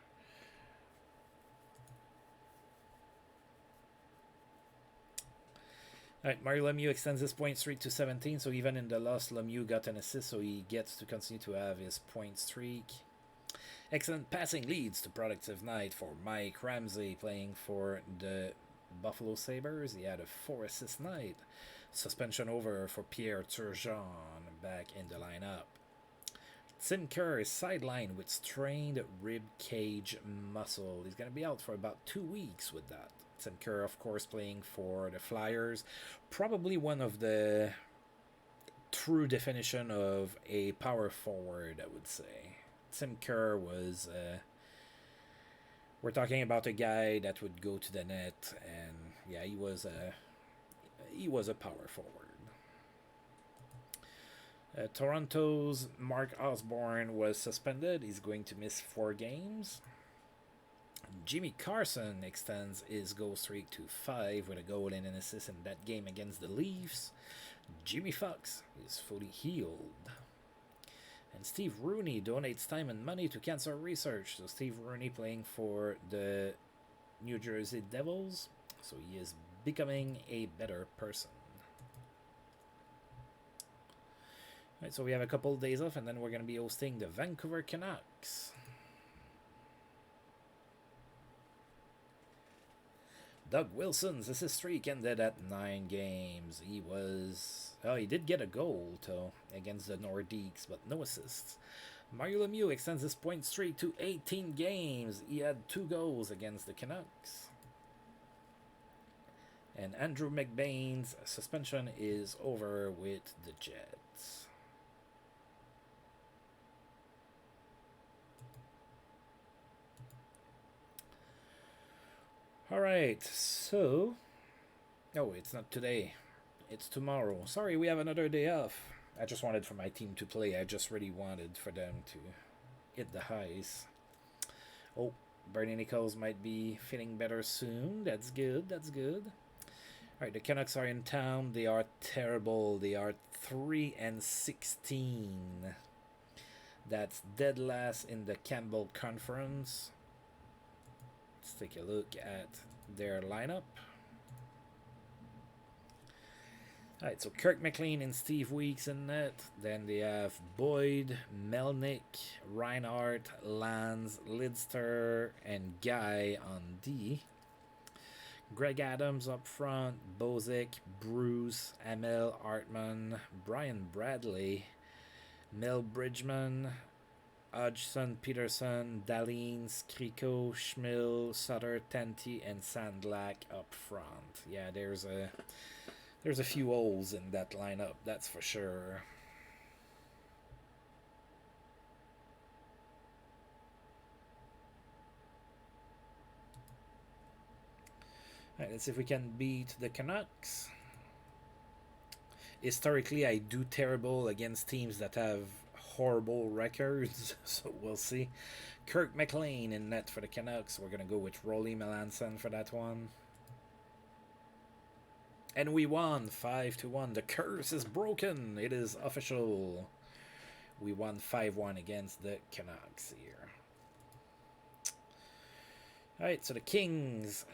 Alright, Mario Lemieux extends his point streak to 17, so even in the loss, Lemieux got an assist, so he gets to continue to have his point streak. Excellent passing leads to productive night for Mike Ramsey playing for the Buffalo Sabres. He had a 4-assist night. Suspension over for Pierre Turgeon back in the lineup. Tim Kerr is sidelined with strained rib cage muscle. He's going to be out for about 2 weeks with that. Tim Kerr, of course, playing for the Flyers. Probably one of the true definition of a power forward, I would say. Tim Kerr was... we're talking about a guy that would go to the net, and yeah, he was a power forward. Toronto's Mark Osborne was suspended. He's going to miss 4 games. Jimmy Carson extends his goal streak to 5 with a goal and an assist in that game against the Leafs. Jimmy Fox is fully healed. And Steve Rooney donates time and money to cancer research. So Steve Rooney playing for the New Jersey Devils. So he is becoming a better person. Right, so we have a couple of days off, and then we're going to be hosting the Vancouver Canucks. Doug Wilson's assist streak ended at 9 games. He did get a goal against the Nordiques, but no assists. Mario Lemieux extends his point streak to 18 games. He had 2 goals against the Canucks. And Andrew McBain's suspension is over with the Jets. All right, so... Oh, it's not today. It's tomorrow. Sorry, we have another day off. I just wanted for my team to play. I just really wanted for them to hit the highs. Oh, Bernie Nichols might be feeling better soon. That's good. That's good. All right, the Canucks are in town. They are terrible. They are 3-16. That's dead last in the Campbell Conference. Let's take a look at their lineup. Alright, so Kirk McLean and Steve Weeks in net. Then they have Boyd, Melnick, Reinhardt, Lanz, Lidster, and Guy on D. Greg Adams up front, Bozic, Bruce, Emil Hartman, Brian Bradley, Mel Bridgman, Hodgson, Peterson, Dahlin, Skriko, Schmill, Sutter, Tanti, and Sandlak up front. Yeah, there's a few holes in that lineup, that's for sure. Alright, let's see if we can beat the Canucks. Historically, I do terrible against teams that have horrible records, so we'll see. Kirk McLean in net for the Canucks. We're going to go with Rolly Melanson for that one. And we won 5-1. The curse is broken. It is official. We won 5-1 against the Canucks here. Alright, so the Kings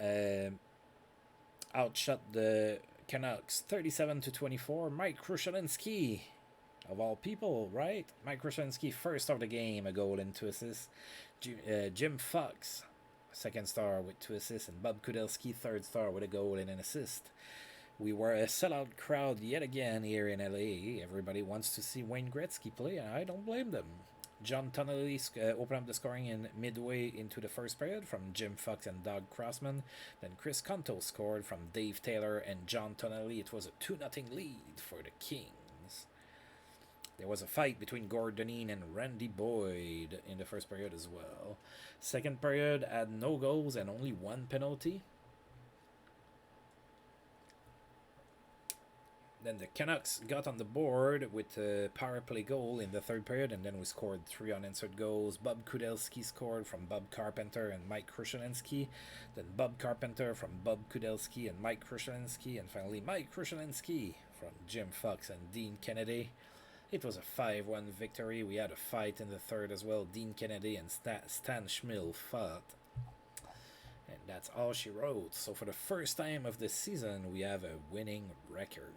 outshot the Canucks 37-24. Mike Krushelinski, of all people, right? Mike Krushelinski, first of the game, a goal and 2 assists. Jim Fox, second star with 2 assists. And Bob Kudelski, third star with a goal and an assist. We were a sellout crowd yet again here in LA. Everybody wants to see Wayne Gretzky play, and I don't blame them. John Tonelli opened up the scoring in midway into the first period from Jim Fox and Doug Crossman. Then Chris Conto scored from Dave Taylor and John Tonelli. It was a 2-0 lead for the Kings. There was a fight between Gord Dineen and Randy Boyd in the first period as well. Second period had no goals and only one penalty. Then the Canucks got on the board with a power play goal in the third period, and then we scored 3 unanswered goals. Bob Kudelski scored from Bob Carpenter and Mike Krushelinski. Then Bob Carpenter from Bob Kudelski and Mike Krushelinski. And finally Mike Krushelinski from Jim Fox and Dean Kennedy. It was a 5-1 victory. We had a fight in the third as well. Dean Kennedy and Stan Schmill fought. And that's all she wrote. So for the first time of this season, we have a winning record.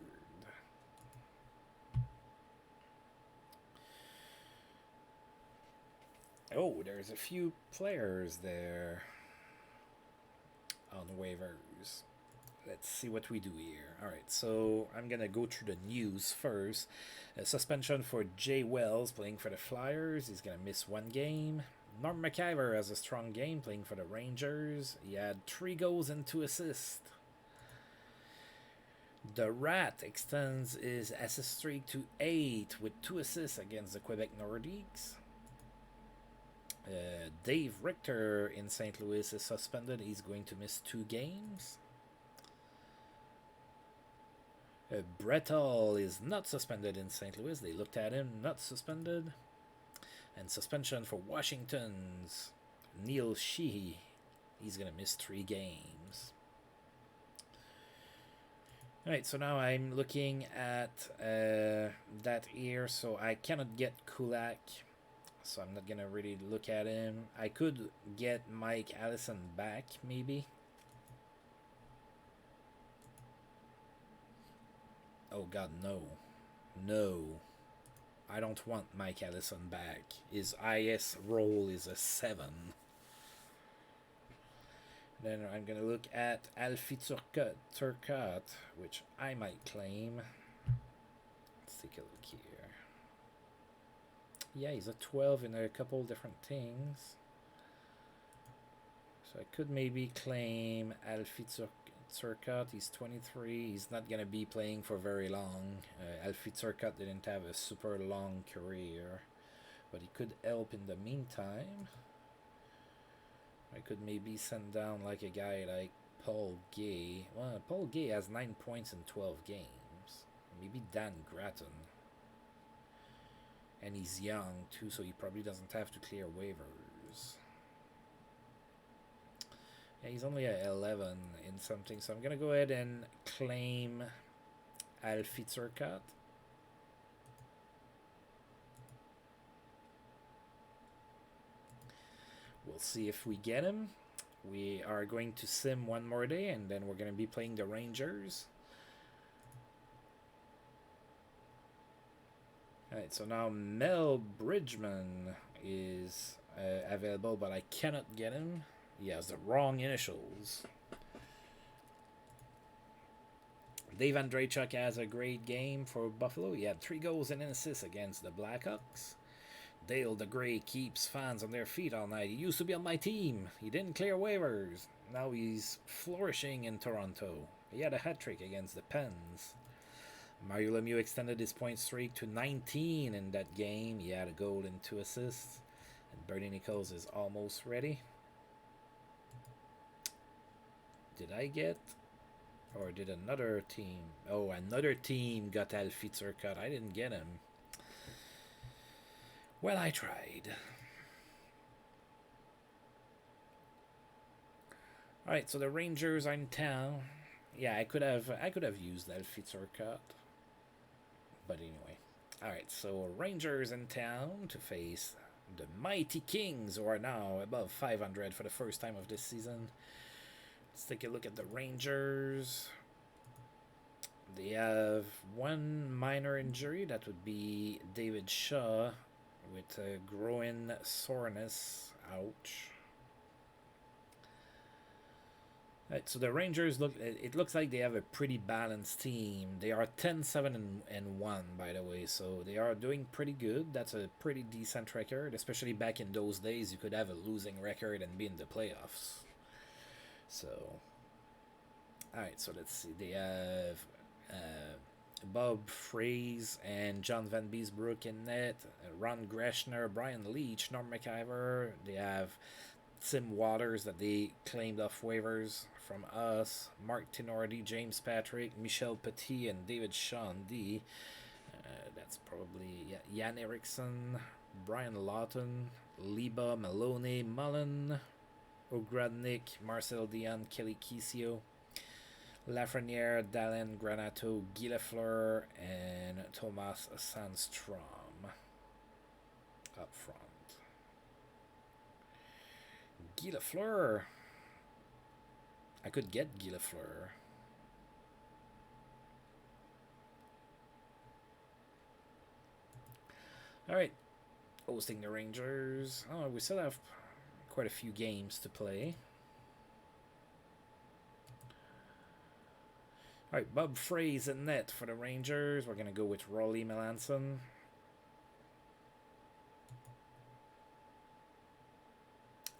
Oh, there's a few players there on waivers. Let's see what we do here. Alright, so I'm going to go through the news first. A suspension for Jay Wells playing for the Flyers. He's going to miss 1 game. Norm McIver has a strong game playing for the Rangers. He had 3 goals and 2 assists. The Rat extends his assist streak to 8 with 2 assists against the Quebec Nordiques. Dave Richter in St. Louis is suspended. He's going to miss 2 games. Brett Hall is not suspended in St. Louis. They looked at him, not suspended. And suspension for Washington's Neil Sheehy. He's going to miss 3 games. Alright, so now I'm looking at that here. So I cannot get Kulak. So I'm not going to really look at him. I could get Mike Allison back, maybe. Oh, God, no. No. I don't want Mike Allison back. His IS roll is a 7. Then I'm going to look at Alfie Turcotte, which I might claim. Let's take a look here. Yeah, he's a 12 in a couple different things. So I could maybe claim Alfie Turcotte, he's 23. He's not going to be playing for very long. Alfie Turcotte didn't have a super long career, but he could help in the meantime. I could maybe send down like a guy like Paul Gay. Well, Paul Gay has 9 points in 12 games. Maybe Dan Gratton. And he's young too, so he probably doesn't have to clear waivers. Yeah, he's only at 11 in something, so I'm going to go ahead and claim Alfie Turcotte. We'll see if we get him. We are going to sim one more day, and then we're going to be playing the Rangers. Alright, so now Mel Bridgman is available, but I cannot get him. He has the wrong initials. Dave Andreychuk has a great game for Buffalo. He had 3 goals and an assist against the Blackhawks. Dale the Grey keeps fans on their feet all night. He used to be on my team. He didn't clear waivers. Now he's flourishing in Toronto. He had a hat-trick against the Pens. Mario Lemieux extended his point streak to 19 in that game. He had a goal and 2 assists. And Bernie Nichols is almost ready. Did I get... Or did another team... Oh, another team got Alfie Turcotte. I didn't get him. Well, I tried. Alright, so the Rangers are in town. Yeah, I could have used Alfie Turcotte. But anyway. Alright, so Rangers in town to face the mighty Kings, who are now above 500 for the first time of this season. Let's take a look at the Rangers. They have one minor injury. That would be David Shaw with a groin soreness. Ouch. Right, so the Rangers it looks like they have a pretty balanced team. They are 10-7-1, by the way, so they are doing pretty good. That's a pretty decent record, especially back in those days. You could have a losing record and be in the playoffs. So, alright, so let's see. They have Bob Fraze and John Van Beesbrook in net, Ron Greschner, Brian Leach, Norm McIver. They have Tim Waters that they claimed off waivers from us, Mark Tenorti, James Patrick, Michel Petit, and David Sean D. That's probably Jan Eriksson, Brian Lawton, Liba, Maloney, Mullen, Ogradnik, Marcel Dion, Kelly Kisio, Lafreniere, Dallin, Granato, Guy Lafleur, and Thomas Sandstrom up front. Guy Lafleur. I could get Guy Lafleur. Alright. Hosting the Rangers. Oh, we still have quite a few games to play. Alright, Bob Fraze in net for the Rangers. We're going to go with Rolly Melanson.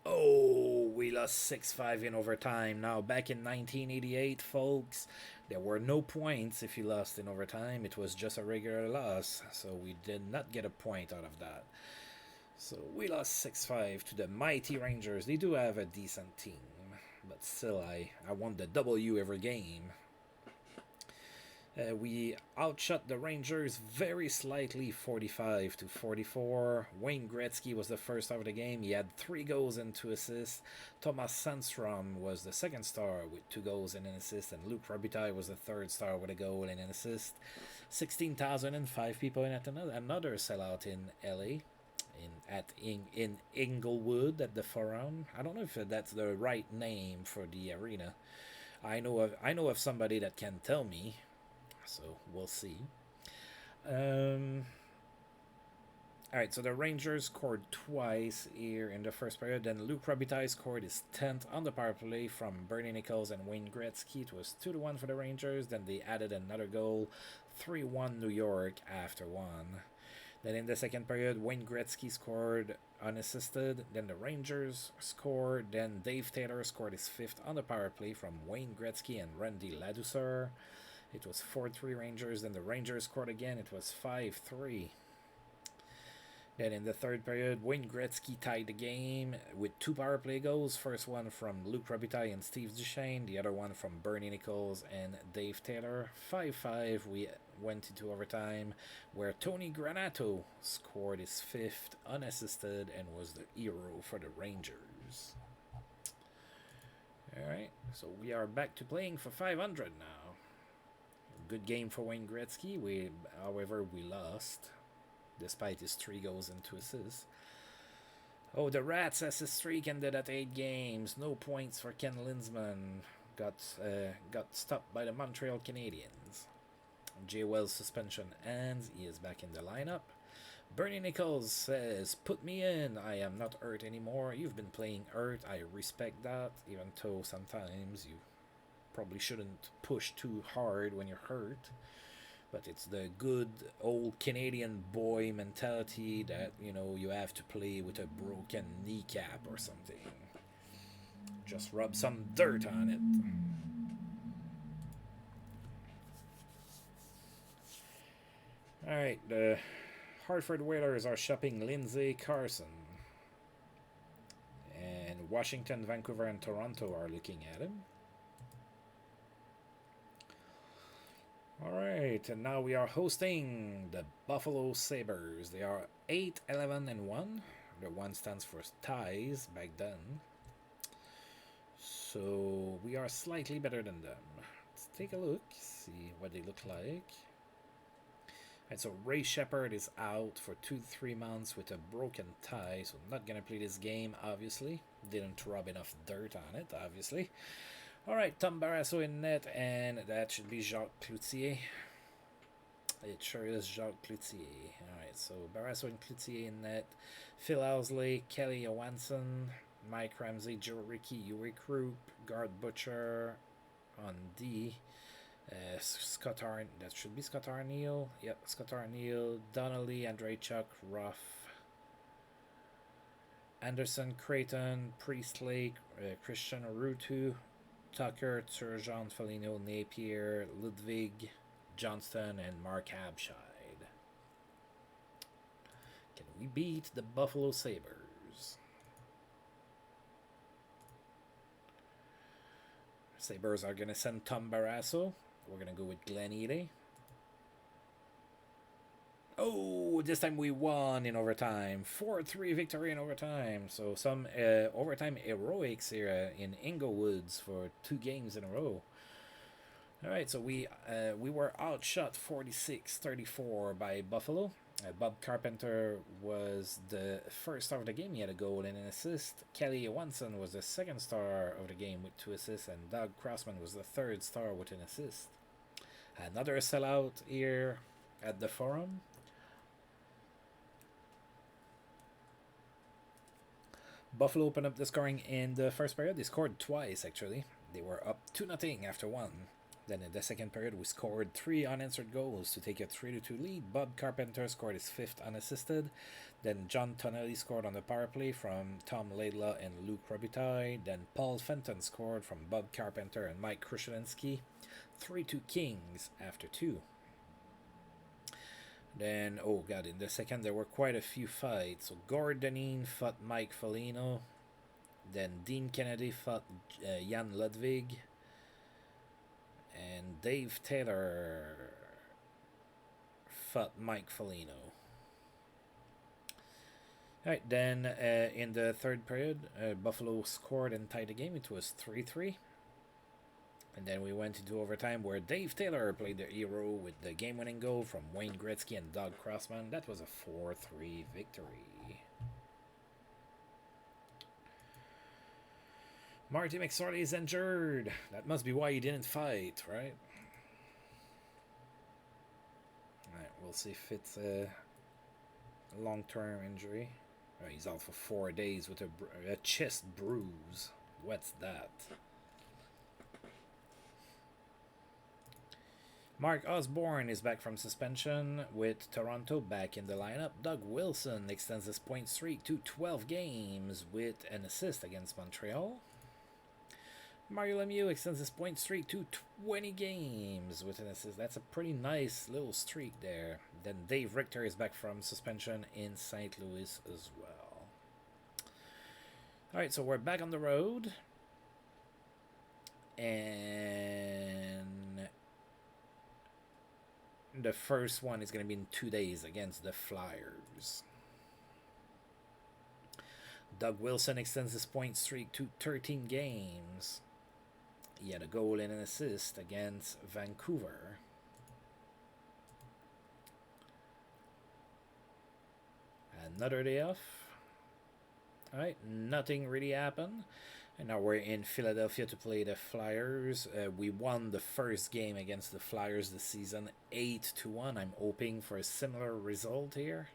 Oh, we lost 6-5 in overtime. Now, back in 1988, folks, there were no points if you lost in overtime. It was just a regular loss, so we did not get a point out of that. So we lost 6-5 to the mighty Rangers. They do have a decent team, but still, I want the W every game. We outshot the Rangers very slightly, 45-44. Wayne Gretzky was the first star of the game. He had 3 goals and 2 assists. Thomas Sandstrom was the second star with 2 goals and an assist. And Luc Robitaille was the third star with a goal and an assist. 16,005 people in at another sellout in LA. In Inglewood at the Forum. I don't know if that's the right name for the arena. I know of somebody that can tell me. So we'll see. Alright, so the Rangers scored twice here in the first period. Then Luc Robitaille scored his 10th on the power play from Bernie Nichols and Wayne Gretzky. It was 2-1 for the Rangers. Then they added another goal, 3-1 New York after 1. Then in the second period, Wayne Gretzky scored unassisted. Then the Rangers scored. Then Dave Taylor scored his fifth on the power play from Wayne Gretzky and Randy Ladouceur. It was 4-3 Rangers. Then the Rangers scored again. It was 5-3. Then in the third period, Wayne Gretzky tied the game with 2 power play goals. First one from Luc Robitaille and Steve Duchesne. The other one from Bernie Nichols and Dave Taylor. 5-5. We went into overtime where Tony Granato scored his fifth unassisted and was the hero for the Rangers. Alright, so we are back to playing for 500 now. Good game for Wayne Gretzky. However, we lost, despite his 3 goals and 2 assists. Oh, the Rats assist streak ended at 8 games. No points for Ken Linzman. Got stopped by the Montreal Canadiens. Jay Wells' suspension ends. He is back in the lineup. Bernie Nichols says, "Put me in. I am not hurt anymore. You've been playing hurt. I respect that, even though sometimes you probably shouldn't push too hard when you're hurt. But it's the good old Canadian boy mentality that, you have to play with a broken kneecap or something. Just rub some dirt on it." Alright, the Hartford Whalers are shopping Lindsay Carson. And Washington, Vancouver, and Toronto are looking at him. Alright, and now we are hosting the Buffalo Sabres. They are 8-11-1. The 1 stands for ties back then. So we are slightly better than them. Let's take a look, see what they look like. And so Ray Shepard is out for 2-3 months with a broken thigh, so not going to play this game, obviously. Didn't rub enough dirt on it, obviously. Alright, Tom Barrasso in net, and that should be Jacques Cloutier. It sure is Jacques Cloutier. Alright, so Barrasso and Cloutier in net. Phil Housley, Kelly Johansson, Mike Ramsey, Joe Rickey, Yuri Krupp, Garth Butcher on D. That should be Scott Arneal. Yep, Scott Arneal, Donnelly, Andreychuk, Ruff, Anderson, Creighton, Priestley, Christian Rutu, Tucker, Turgeon, Foligno, Napier, Ludwig, Johnston, and Mark Abscheid. Can we beat the Buffalo Sabres? Sabres are going to send Tom Barrasso. We're going to go with Glenn Eady. Oh, this time we won in overtime. 4-3 victory in overtime. So some overtime heroics here in Inglewoods for 2 games in a row. Alright, so we were outshot 46-34 by Buffalo. Bob Carpenter was the first star of the game. He had a goal and an assist. Kelly Johansson was the second star of the game with 2 assists. And Doug Crossman was the third star with an assist. Another sellout here at the Forum. Buffalo opened up the scoring in the first period. They scored twice, actually. They were up 2-0 after 1. Then in the second period, we scored 3 unanswered goals to take a 3-2 lead. Bob Carpenter scored his 5th unassisted. Then John Tonelli scored on the power play from Tom Laidlaw and Luc Robitaille. Then Paul Fenton scored from Bob Carpenter and Mike Krushelinski. 3-2 Kings after 2. Then, oh god, in the second there were quite a few fights. So Gord Deneen fought Mike Foligno. Then Dean Kennedy fought Jan Ludwig. And Dave Taylor fought Mike Foligno. Alright, then in the third period, Buffalo scored and tied the game. It was 3-3. And then we went into overtime where Dave Taylor played the hero with the game-winning goal from Wayne Gretzky and Doug Crossman. That was a 4-3 victory. Marty McSorley is injured. That must be why he didn't fight, right? Alright, we'll see if it's a long-term injury. He's out for 4 days with a chest bruise. What's that? Mark Osborne is back from suspension with Toronto back in the lineup. Doug Wilson extends his point streak to 12 games with an assist against Montreal. Mario Lemieux extends his point streak to 20 games with an assist. That's a pretty nice little streak there. Then Dave Richter is back from suspension in St. Louis as well. Alright, so we're back on the road. And the first one is going to be in 2 days against the Flyers. Doug Wilson extends his point streak to 13 games. He had a goal and an assist against Vancouver. Another day off. Alright, nothing really happened. And now we're in Philadelphia to play the Flyers. We won the first game against the Flyers this season, 8-1. I'm hoping for a similar result here.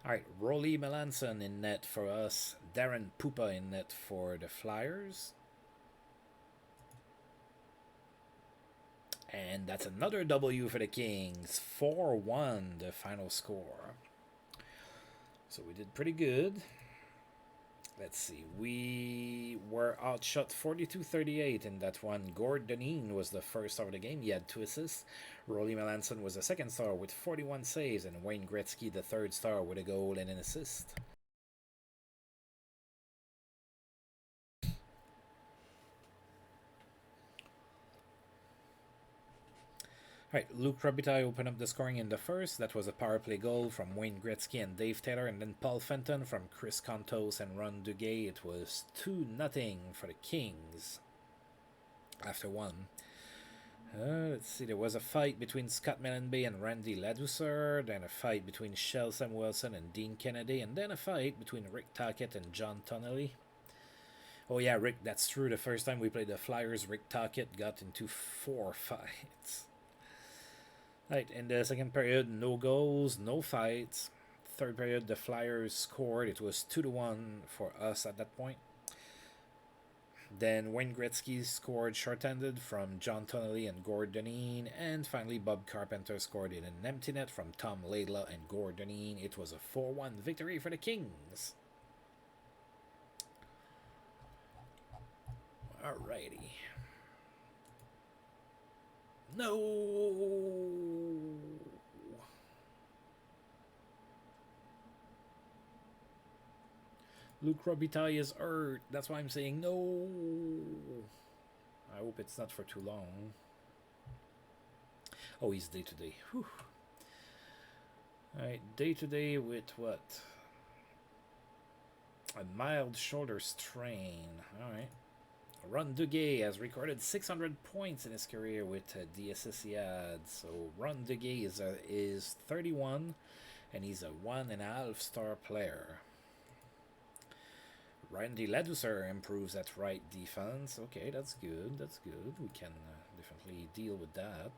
Alright, Rolly Melanson in net for us. Darren Pupa in net for the Flyers. And that's another W for the Kings. 4-1 the final score. So we did pretty good. Let's see. We were outshot 42-38 in that one. Gord Deneen was the first star of the game. He had 2 assists. Rolly Melanson was the second star with 41 saves. And Wayne Gretzky the third star with a goal and an assist. Alright, Luc Robitaille opened up the scoring in the first. That was a power play goal from Wayne Gretzky and Dave Taylor, and then Paul Fenton from Chris Kontos and Ron Duguay. It was 2-0 for the Kings after one. Let's see, there was a fight between Scott Mellenby and Randy Ladouceur, then a fight between Shel Samuelson and Dean Kennedy, and then a fight between Rick Tocchet and John Tonnelly. Oh yeah, Rick, that's true. The first time we played the Flyers, Rick Tocchet got into 4 fights. Right, in the second period, no goals, no fights. Third period, the Flyers scored. It was 2-1 for us at that point. Then Wayne Gretzky scored shorthanded from John Tonnelly and Gord Deneen. And finally, Bob Carpenter scored in an empty net from Tom Laidlaw and Gord Deneen. It was a 4-1 victory for the Kings. Alrighty. No! Luc Robitaille is hurt. That's why I'm saying no. I hope it's not for too long. Oh, he's day-to-day. Alright, day-to-day with what? A mild shoulder strain. Alright. Ron Duguay has recorded 600 points in his career with the assists he had. So Ron Duguay is 31, and he's a 1.5 star player. Randy Ladouceur improves at right defense. Okay, that's good. That's good. We can definitely deal with that.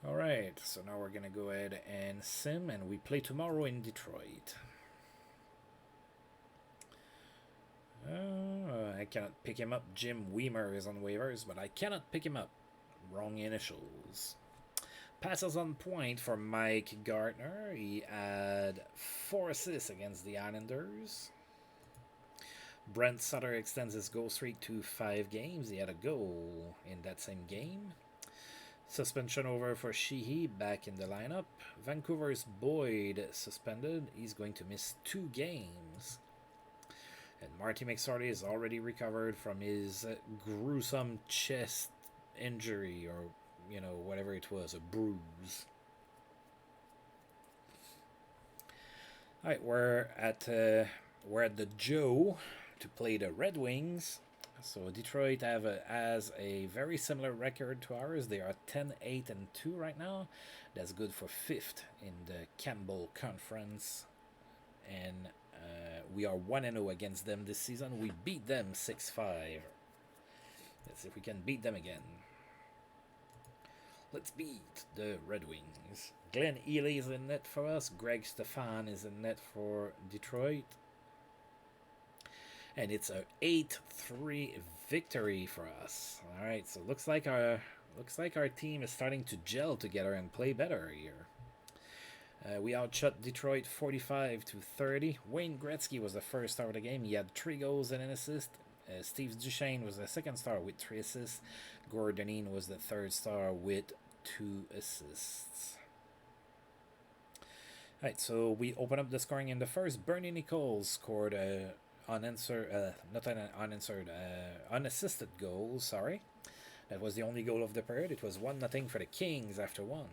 Alright, so now we're going to go ahead and sim, and we play tomorrow in Detroit. I cannot pick him up. Jim Weimer is on waivers, but I cannot pick him up. Wrong initials. Passes on point for Mike Gartner. He had 4 assists against the Islanders. Brent Sutter extends his goal streak to 5 games. He had a goal in that same game. Suspension over for Sheehy, back in the lineup. Vancouver's Boyd suspended. He's going to miss 2 games. And Marty McSorley is already recovered from his gruesome chest injury, or, you know, whatever it was, a bruise. Alright, we're at the Joe to play the Red Wings. So Detroit has a very similar record to ours. They are 10-8-2 right now. That's good for 5th in the Campbell Conference. And we are 1-0 against them this season. We beat them 6-5. Let's see if we can beat them again. Let's beat the Red Wings. Glenn Ely is in net for us. Greg Stefan is in net for Detroit. And it's a 8-3 victory for us. All right, so looks like our team is starting to gel together and play better here. We outshot Detroit 45-30. Wayne Gretzky was the first star of the game. He had 3 goals and an assist. Steve Duchesne was the second star with 3 assists. Gordonine was the third star with 2 assists. Alright, so we open up the scoring in the first. Bernie Nichols scored unassisted goal, sorry. That was the only goal of the period. It was 1-0 for the Kings after 1.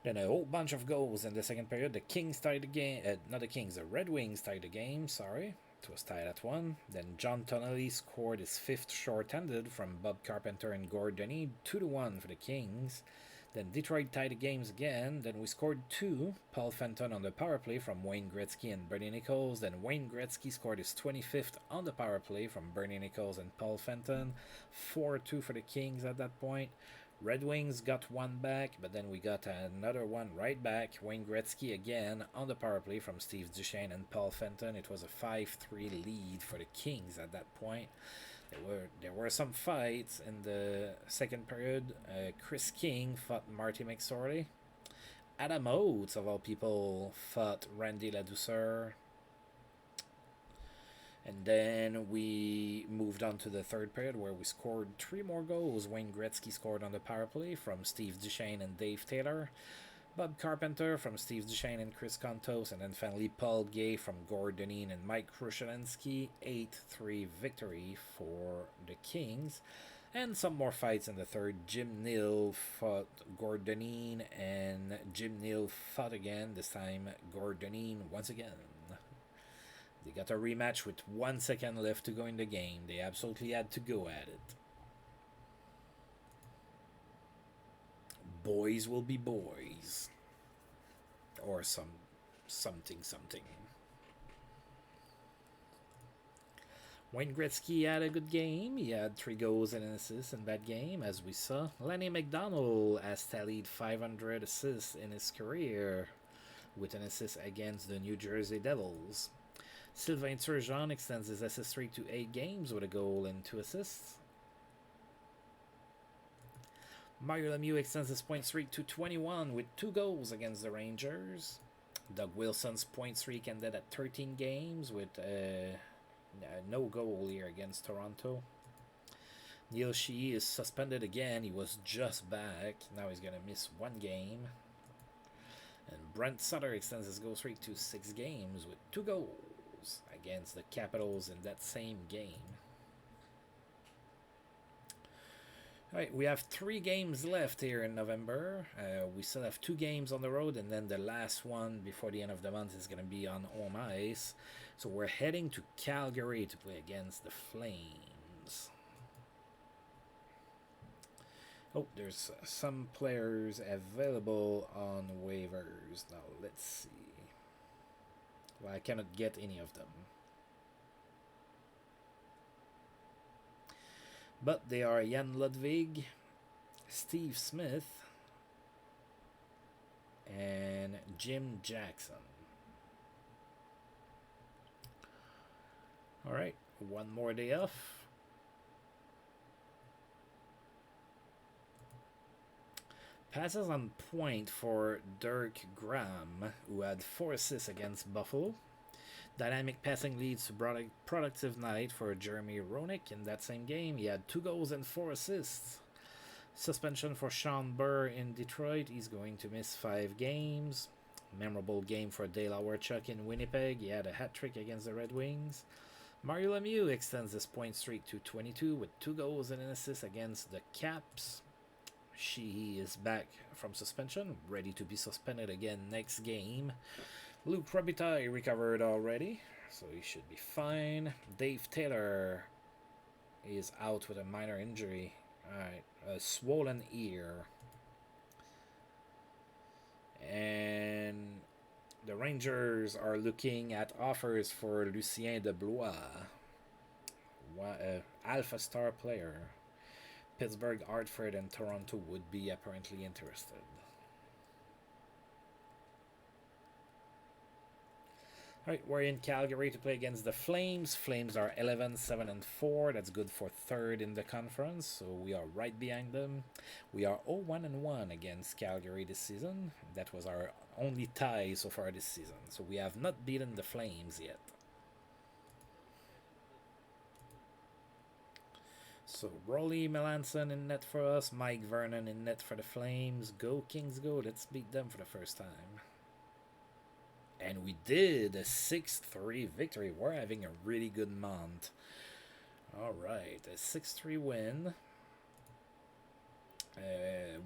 Then a whole bunch of goals in the second period. The Kings tied the game. Not the Kings, the Red Wings tied the game, sorry. It was tied at 1. Then John Tonelli scored his 5th shorthanded from Bob Carpenter and Gordonny, 2-1 for the Kings. Then Detroit tied the games again. Then we scored 2. Paul Fenton on the power play from Wayne Gretzky and Bernie Nichols. Then Wayne Gretzky scored his 25th on the power play from Bernie Nichols and Paul Fenton. 4-2 for the Kings at that point. Red Wings got 1 back, but then we got another one right back. Wayne Gretzky again on the power play from Steve Duchesne and Paul Fenton. It was a 5-3 lead for the Kings at that point. There were some fights in the second period. Chris King fought Marty McSorley. Adam Oates, of all people, fought Randy Ladouceur. And then we moved on to the third period where we scored 3 more goals. Wayne Gretzky scored on the power play from Steve Duchesne and Dave Taylor. Bob Carpenter from Steve Duchesne and Chris Kontos. And then finally Paul Gay from Gordonine and Mike Krushelinski. 8-3 victory for the Kings. And some more fights in the third. Jim Neal fought Gordonine and Jim Neal fought again. This time Gordonine once again. They got a rematch with 1 second left to go in the game. They absolutely had to go at it. Boys will be boys. Or something. Wayne Gretzky had a good game. He had 3 goals and an assist in that game, as we saw. Lenny McDonald has tallied 500 assists in his career, with an assist against the New Jersey Devils. Sylvain Turgeon extends his assist streak to 8 games with a goal and 2 assists. Mario Lemieux extends his point streak to 21 with 2 goals against the Rangers. Doug Wilson's point streak ended at 13 games with no goal here against Toronto. Neil Shee is suspended again. He was just back. Now he's going to miss 1 game. And Brent Sutter extends his goal streak to 6 games with 2 goals against the Capitals in that same game. Alright, we have 3 games left here in November. We still have 2 games on the road, and then the last one before the end of the month is going to be on home ice. So we're heading to Calgary to play against the Flames. Oh, there's some players available on waivers. Now, let's see. Well, I cannot get any of them. But they are Jan Ludwig, Steve Smith, and Jim Jackson. Alright, 1 more day off. Passes on point for Dirk Graham, who had 4 assists against Buffalo. Dynamic passing leads to productive night for Jeremy Roenick in that same game. He had 2 goals and 4 assists. Suspension for Sean Burr in Detroit. He's going to miss 5 games. Memorable game for Dale Hawerchuk in Winnipeg. He had a hat-trick against the Red Wings. Mario Lemieux extends his point streak to 22 with 2 goals and an assist against the Caps. She is back from suspension, ready to be suspended again next game. Luc Robitaille recovered already, so he should be fine. Dave Taylor is out with a minor injury. Alright, a swollen ear. And the Rangers are looking at offers for Lucien Deblois. alpha star player. Pittsburgh, Hartford, and Toronto would be apparently interested. All right, we're in Calgary to play against the Flames. Flames are 11-7-4. That's good for third in the conference, so we are right behind them. We are 0-1-1 against Calgary this season. That was our only tie so far this season, so we have not beaten the Flames yet. So Rolly Melanson in net for us, Mike Vernon in net for the Flames. Go Kings, go! Let's beat them for the first time. And we did a 6-3 victory. We're having a really good month. All right, a 6-3 win.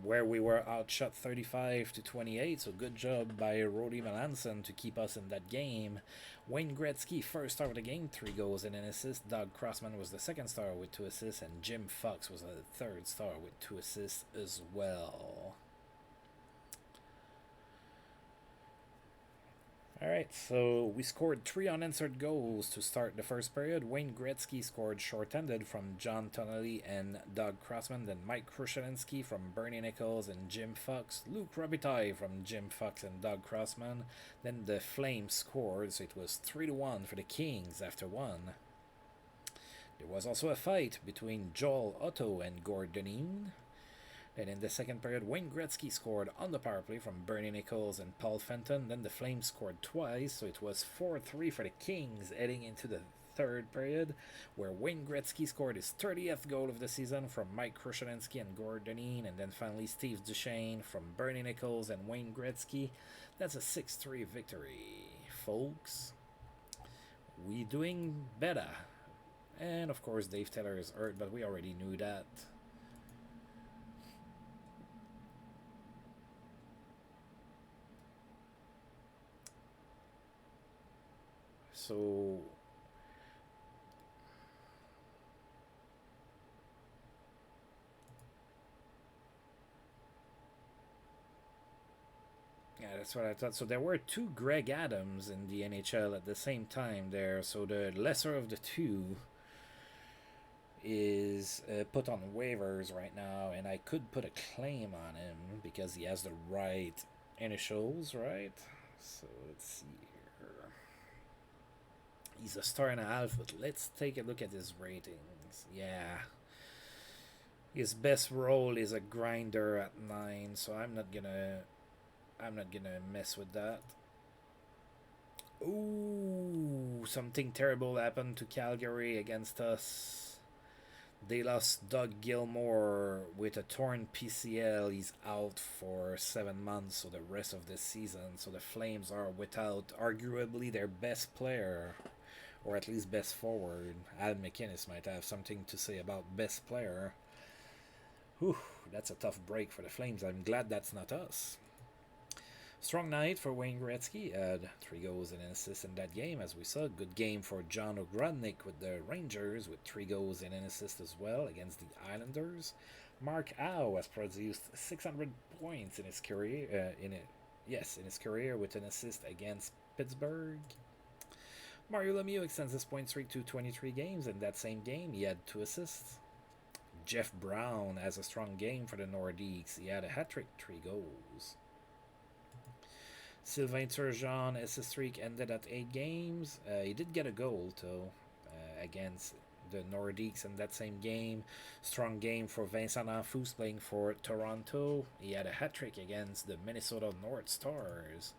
Where we were outshot 35-28, so good job by Rody Melanson to keep us in that game. Wayne Gretzky, first star of the game, 3 goals and an assist. Doug Crossman was the second star with 2 assists, and Jim Fox was the third star with 2 assists as well. Alright, so we scored 3 unanswered goals to start the first period. Wayne Gretzky scored shorthanded from John Tonelli and Doug Crossman, then Mike Krushelinski from Bernie Nichols and Jim Fox, Luke Robitaille from Jim Fox and Doug Crossman. Then the Flames scored, so it was 3-1 for the Kings after 1. There was also a fight between Joel Otto and Gord Deneen. Then in the second period, Wayne Gretzky scored on the power play from Bernie Nichols and Paul Fenton. Then the Flames scored twice, so it was 4-3 for the Kings heading into the third period, where Wayne Gretzky scored his 30th goal of the season from Mike Krushelinski and Gord Deneen, and then finally Steve Duchesne from Bernie Nichols and Wayne Gretzky. That's a 6-3 victory, folks. We doing better. And of course Dave Taylor is hurt, but we already knew that. So yeah, that's what I thought. So there were 2 Greg Adams in the NHL at the same time there. So the lesser of the 2 is put on waivers right now, and I could put a claim on him because he has the right initials, right? So let's see here. He's a star and a half, but let's take a look at his ratings. Yeah. His best role is a grinder at 9, so I'm not gonna mess with that. Ooh, something terrible happened to Calgary against us. They lost Doug Gilmour with a torn PCL. He's out for 7 months, so the rest of the season. So the Flames are without arguably their best player, or at least best forward. Al McInnes might have something to say about best player. Whew, that's a tough break for the Flames. I'm glad that's not us. Strong night for Wayne Gretzky. Had 3 goals and an assist in that game, as we saw. Good game for John Ogrodnik with the Rangers, with 3 goals and an assist as well against the Islanders. Mark Howe has produced 600 points in his career. In his career with an assist against Pittsburgh. Mario Lemieux extends his point streak to 23 games. In that same game, he had 2 assists. Jeff Brown has a strong game for the Nordiques. He had a hat-trick, 3 goals. Sylvain Turgeon, assist streak ended at 8 games. He did get a goal, though, against the Nordiques in that same game. Strong game for Vincent Anfous playing for Toronto. He had a hat-trick against the Minnesota North Stars.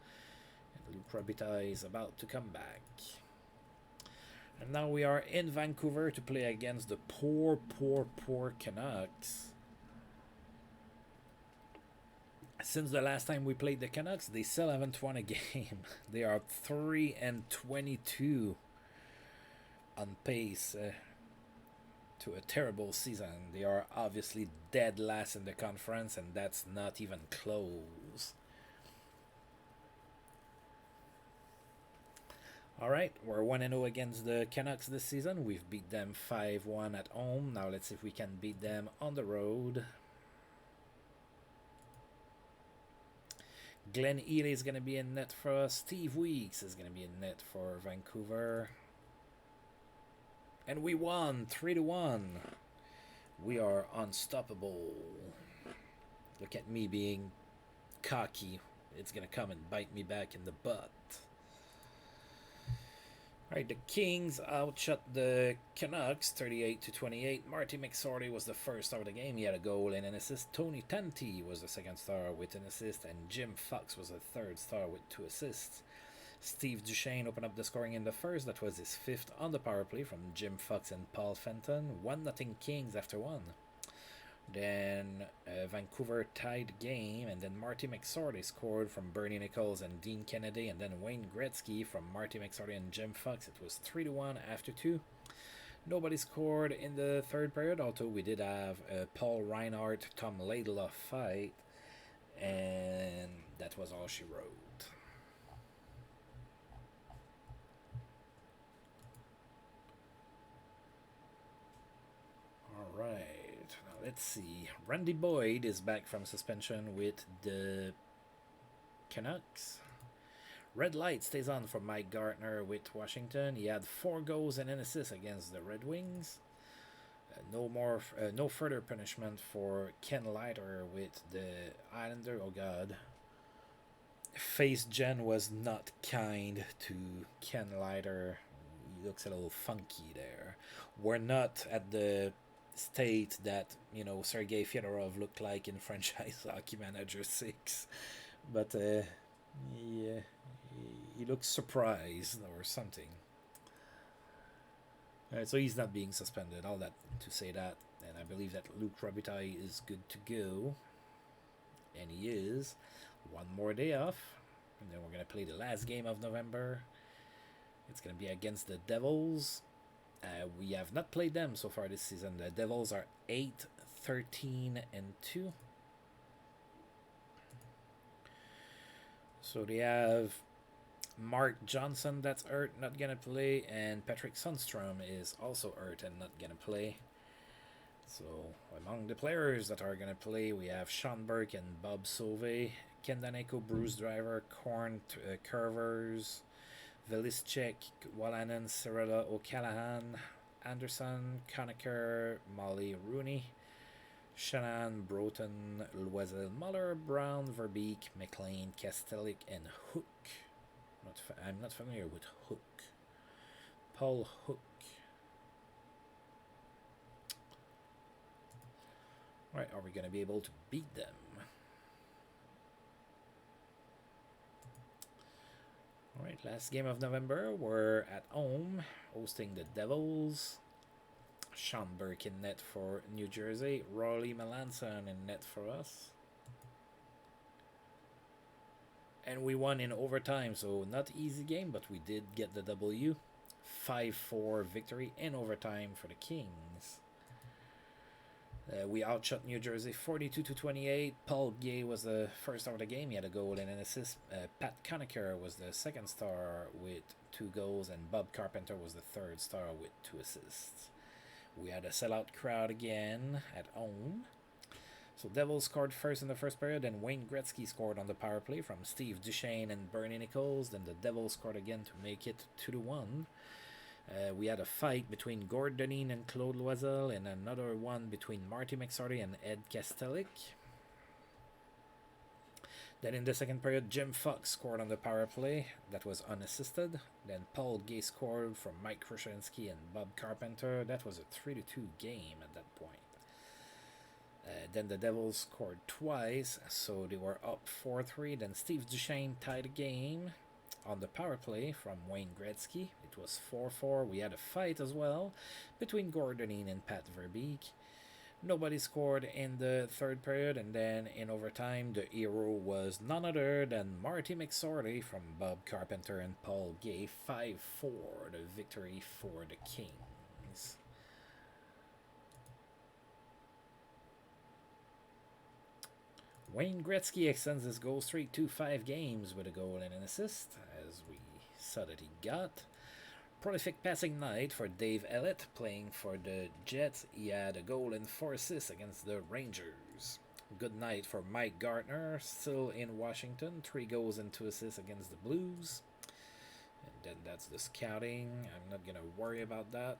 And Luc Robitaille is about to come back. And now we are in Vancouver to play against the poor Canucks. Since the last time we played the Canucks, they still haven't won a game. They are 3-22 on pace to a terrible season. They are obviously dead last in the conference, and that's not even close. Alright, we're 1-0 against the Canucks this season. We've beat them 5-1 at home. Now let's see if we can beat them on the road. Glenn Ely is going to be in net for us. Steve Weeks is going to be in net for Vancouver. And we won 3-1. We are unstoppable. Look at me being cocky. It's gonna come and bite me back in the butt. Alright, the Kings outshot the Canucks 38-28. Marty McSorley was the first star of the game. He had a goal and an assist. Tony Tanti was the second star with an assist, and Jim Fox was the third star with 2 assists. Steve Duchesne opened up the scoring in the first. That was his 5th on the power play from Jim Fox and Paul Fenton. 1-0 Kings after 1. Then Vancouver tied the game, and then Marty McSorley scored from Bernie Nichols and Dean Kennedy, and then Wayne Gretzky from Marty McSorley and Jim Fox. It was 3-1 after 2. Nobody scored in the third period, although we did have a Paul Reinhardt, Tom Laidlaw fight, and that was all she wrote. All right. Let's see. Randy Boyd is back from suspension with the Canucks. Red light stays on for Mike Gartner with Washington. He had 4 goals and an assist against the Red Wings. No further punishment for Ken Leiter with the Islander. Oh God. Face Gen was not kind to Ken Leiter. He looks a little funky there. We're not at the state that, you know, Sergei Fedorov looked like in Franchise Hockey Manager 6, but yeah, he looks surprised or something. So he's not being suspended. All that to say that, and I believe that Luc Robitaille is good to go, and he is. One more day off, and then we're gonna play the last game of November. It's gonna be against the Devils. We have not played them so far this season. The Devils are 8-13-2. So they have Mark Johnson that's hurt, not gonna play, and Patrick Sundstrom is also hurt and not gonna play. So among the players that are gonna play, we have Sean Burke and Bob Sauvé, Ken Daneyko, Bruce Driver, Korn, Curvers, Veliscek, Wallanen, Cirella, O'Callaghan, Anderson, Conacher, Molly Rooney, Shannon, Broughton, Loisel, Muller, Brown, Verbeek, McLean, Kastelik, and Hook. I'm not familiar with Hook. Paul Hook. Alright, are we going to be able to beat them? Alright, last game of November, we're at home, hosting the Devils. Sean Burke in net for New Jersey. Rolly Melanson in net for us. And we won in overtime, so not easy game, but we did get the W. 5-4 victory in overtime for the Kings. We outshot New Jersey 42-28. Paul Gay was the first star of the game. He had a goal and an assist. Pat Conacher was the second star with 2 goals, and Bob Carpenter was the third star with 2 assists. We had a sellout crowd again at home. So Devils scored first in the first period, and Wayne Gretzky scored on the power play from Steve Duchesne and Bernie Nichols. Then the Devils scored again to make it 2-1. We had a fight between Gord Deneen and Claude Loisel, and another one between Marty McSorley and Ed Kastelik. Then in the second period, Jim Fox scored on the power play. That was unassisted. Then Paul Gay scored from Mike Krushelnyski and Bob Carpenter. That was a 3-2 game at that point. Then the Devils scored twice, so they were up 4-3. Then Steve Duchesne tied the game on the power play from Wayne Gretzky. It was 4-4. We had a fight as well between Gord Deneen and Pat Verbeek. Nobody scored in the third period, and then in overtime, the hero was none other than Marty McSorley from Bob Carpenter and Paul Gay. 5-4, the victory for the Kings. Wayne Gretzky extends his goal streak to 5 games with a goal and an assist, as we saw that he got. Prolific passing night for Dave Ellett, playing for the Jets. He had a goal and 4 assists against the Rangers. Good night for Mike Gartner, still in Washington. 3 goals and 2 assists against the Blues. And then that's the scouting. I'm not going to worry about that.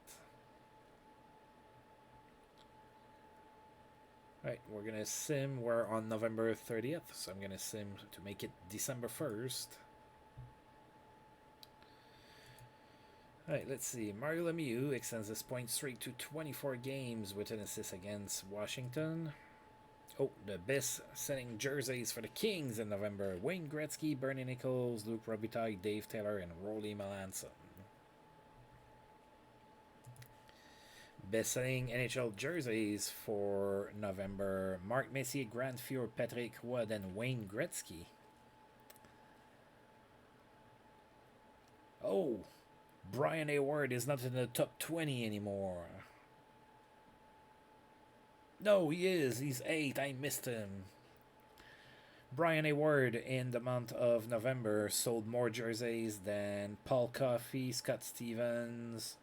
Alright, we're gonna sim. We're on November 30th, so I'm gonna sim to make it December 1st. Alright, let's see. Mario Lemieux extends his point streak to 24 games with an assist against Washington. Oh, the best-selling jerseys for the Kings in November. Wayne Gretzky, Bernie Nichols, Luke Robitaille, Dave Taylor, and Rolly Melanson. Best-selling NHL jerseys for November. Mark Messier, Grant Fuhr, Patrick Roy, and Wayne Gretzky. Oh, Brian Hayward is not in the top 20 anymore. No, he is. He's 8. I missed him. Brian Hayward in the month of November sold more jerseys than Paul Coffey, Scott Stevens,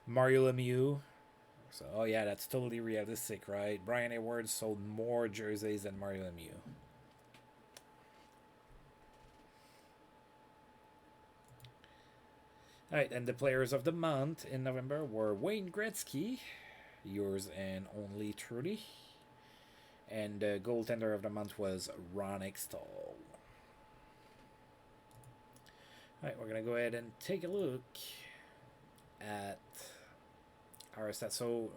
Mario Lemieux. So, oh yeah, that's totally realistic, right? Brian Hayward sold more jerseys than Mario Lemieux. Alright, and the players of the month in November were Wayne Gretzky, yours and only truly. And the goaltender of the month was Ron Extall. Alright, we're going to go ahead and take a look at our stats. So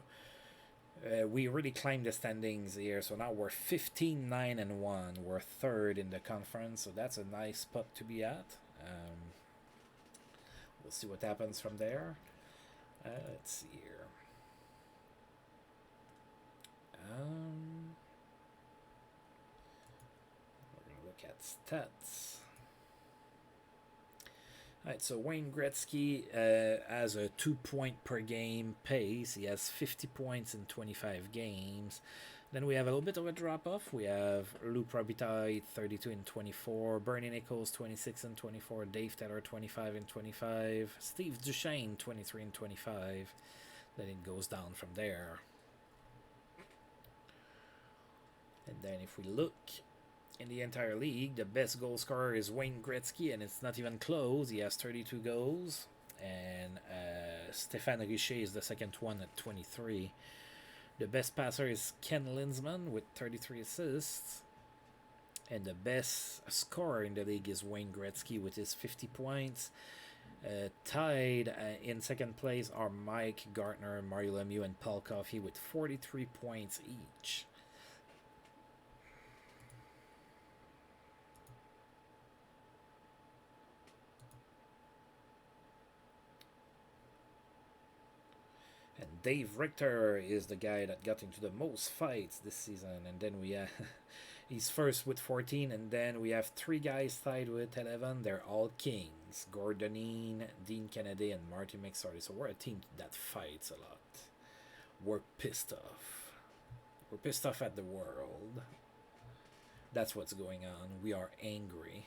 we really climbed the standings here. So now we're 15-9-1. We're third in the conference. So that's a nice spot to be at. We'll see what happens from there. Let's see here. We're going to look at stats. Alright, so Wayne Gretzky has a 2-point per game pace. He has 50 points in 25 games. Then we have a little bit of a drop-off. We have Luc Robitaille, 32 in 24. Bernie Nichols, 26 in 24. Dave Taylor, 25 in 25. Steve Duchesne, 23 in 25. Then it goes down from there. And then if we look in the entire league, the best goal scorer is Wayne Gretzky, and it's not even close. He has 32 goals. And Stéphane Richer is the second one at 23. The best passer is Ken Linsman with 33 assists. And the best scorer in the league is Wayne Gretzky with his 50 points. Tied in second place are Mike Gartner, Mario Lemieux, and Paul Coffey with 43 points each. And Dave Richter is the guy that got into the most fights this season. And then we have, he's first with 14. And then we have 3 guys tied with 11. They're all Kings. Gordon Dean, Dean Kennedy, and Marty McSorley. So we're a team that fights a lot. We're pissed off. We're pissed off at the world. That's what's going on. We are angry.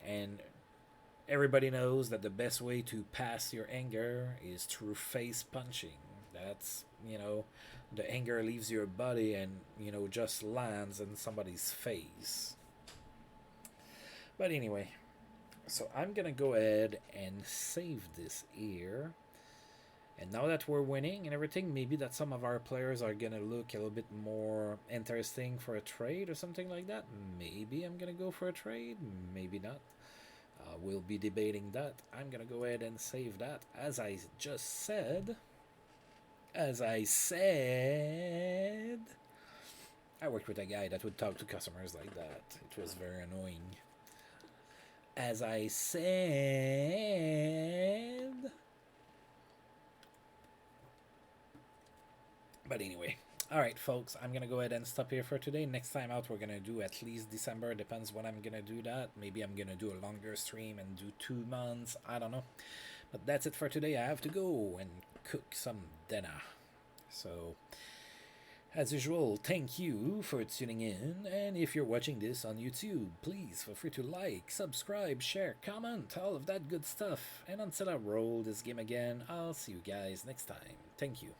And everybody knows that the best way to pass your anger is through face punching. That's, the anger leaves your body and, just lands in somebody's face. But anyway, so I'm going to go ahead and save this here. And now that we're winning and everything, maybe that some of our players are going to look a little bit more interesting for a trade or something like that. Maybe I'm going to go for a trade, maybe not. We'll be debating that. I'm going to go ahead and save that. As I said, I worked with a guy that would talk to customers like that. It was very annoying. As I said. But anyway. Alright, folks, I'm going to go ahead and stop here for today. Next time out, we're going to do at least December. Depends when I'm going to do that. Maybe I'm going to do a longer stream and do 2 months. I don't know. But that's it for today. I have to go and cook some dinner. So, as usual, thank you for tuning in. And if you're watching this on YouTube, please feel free to like, subscribe, share, comment, all of that good stuff. And until I roll this game again, I'll see you guys next time. Thank you.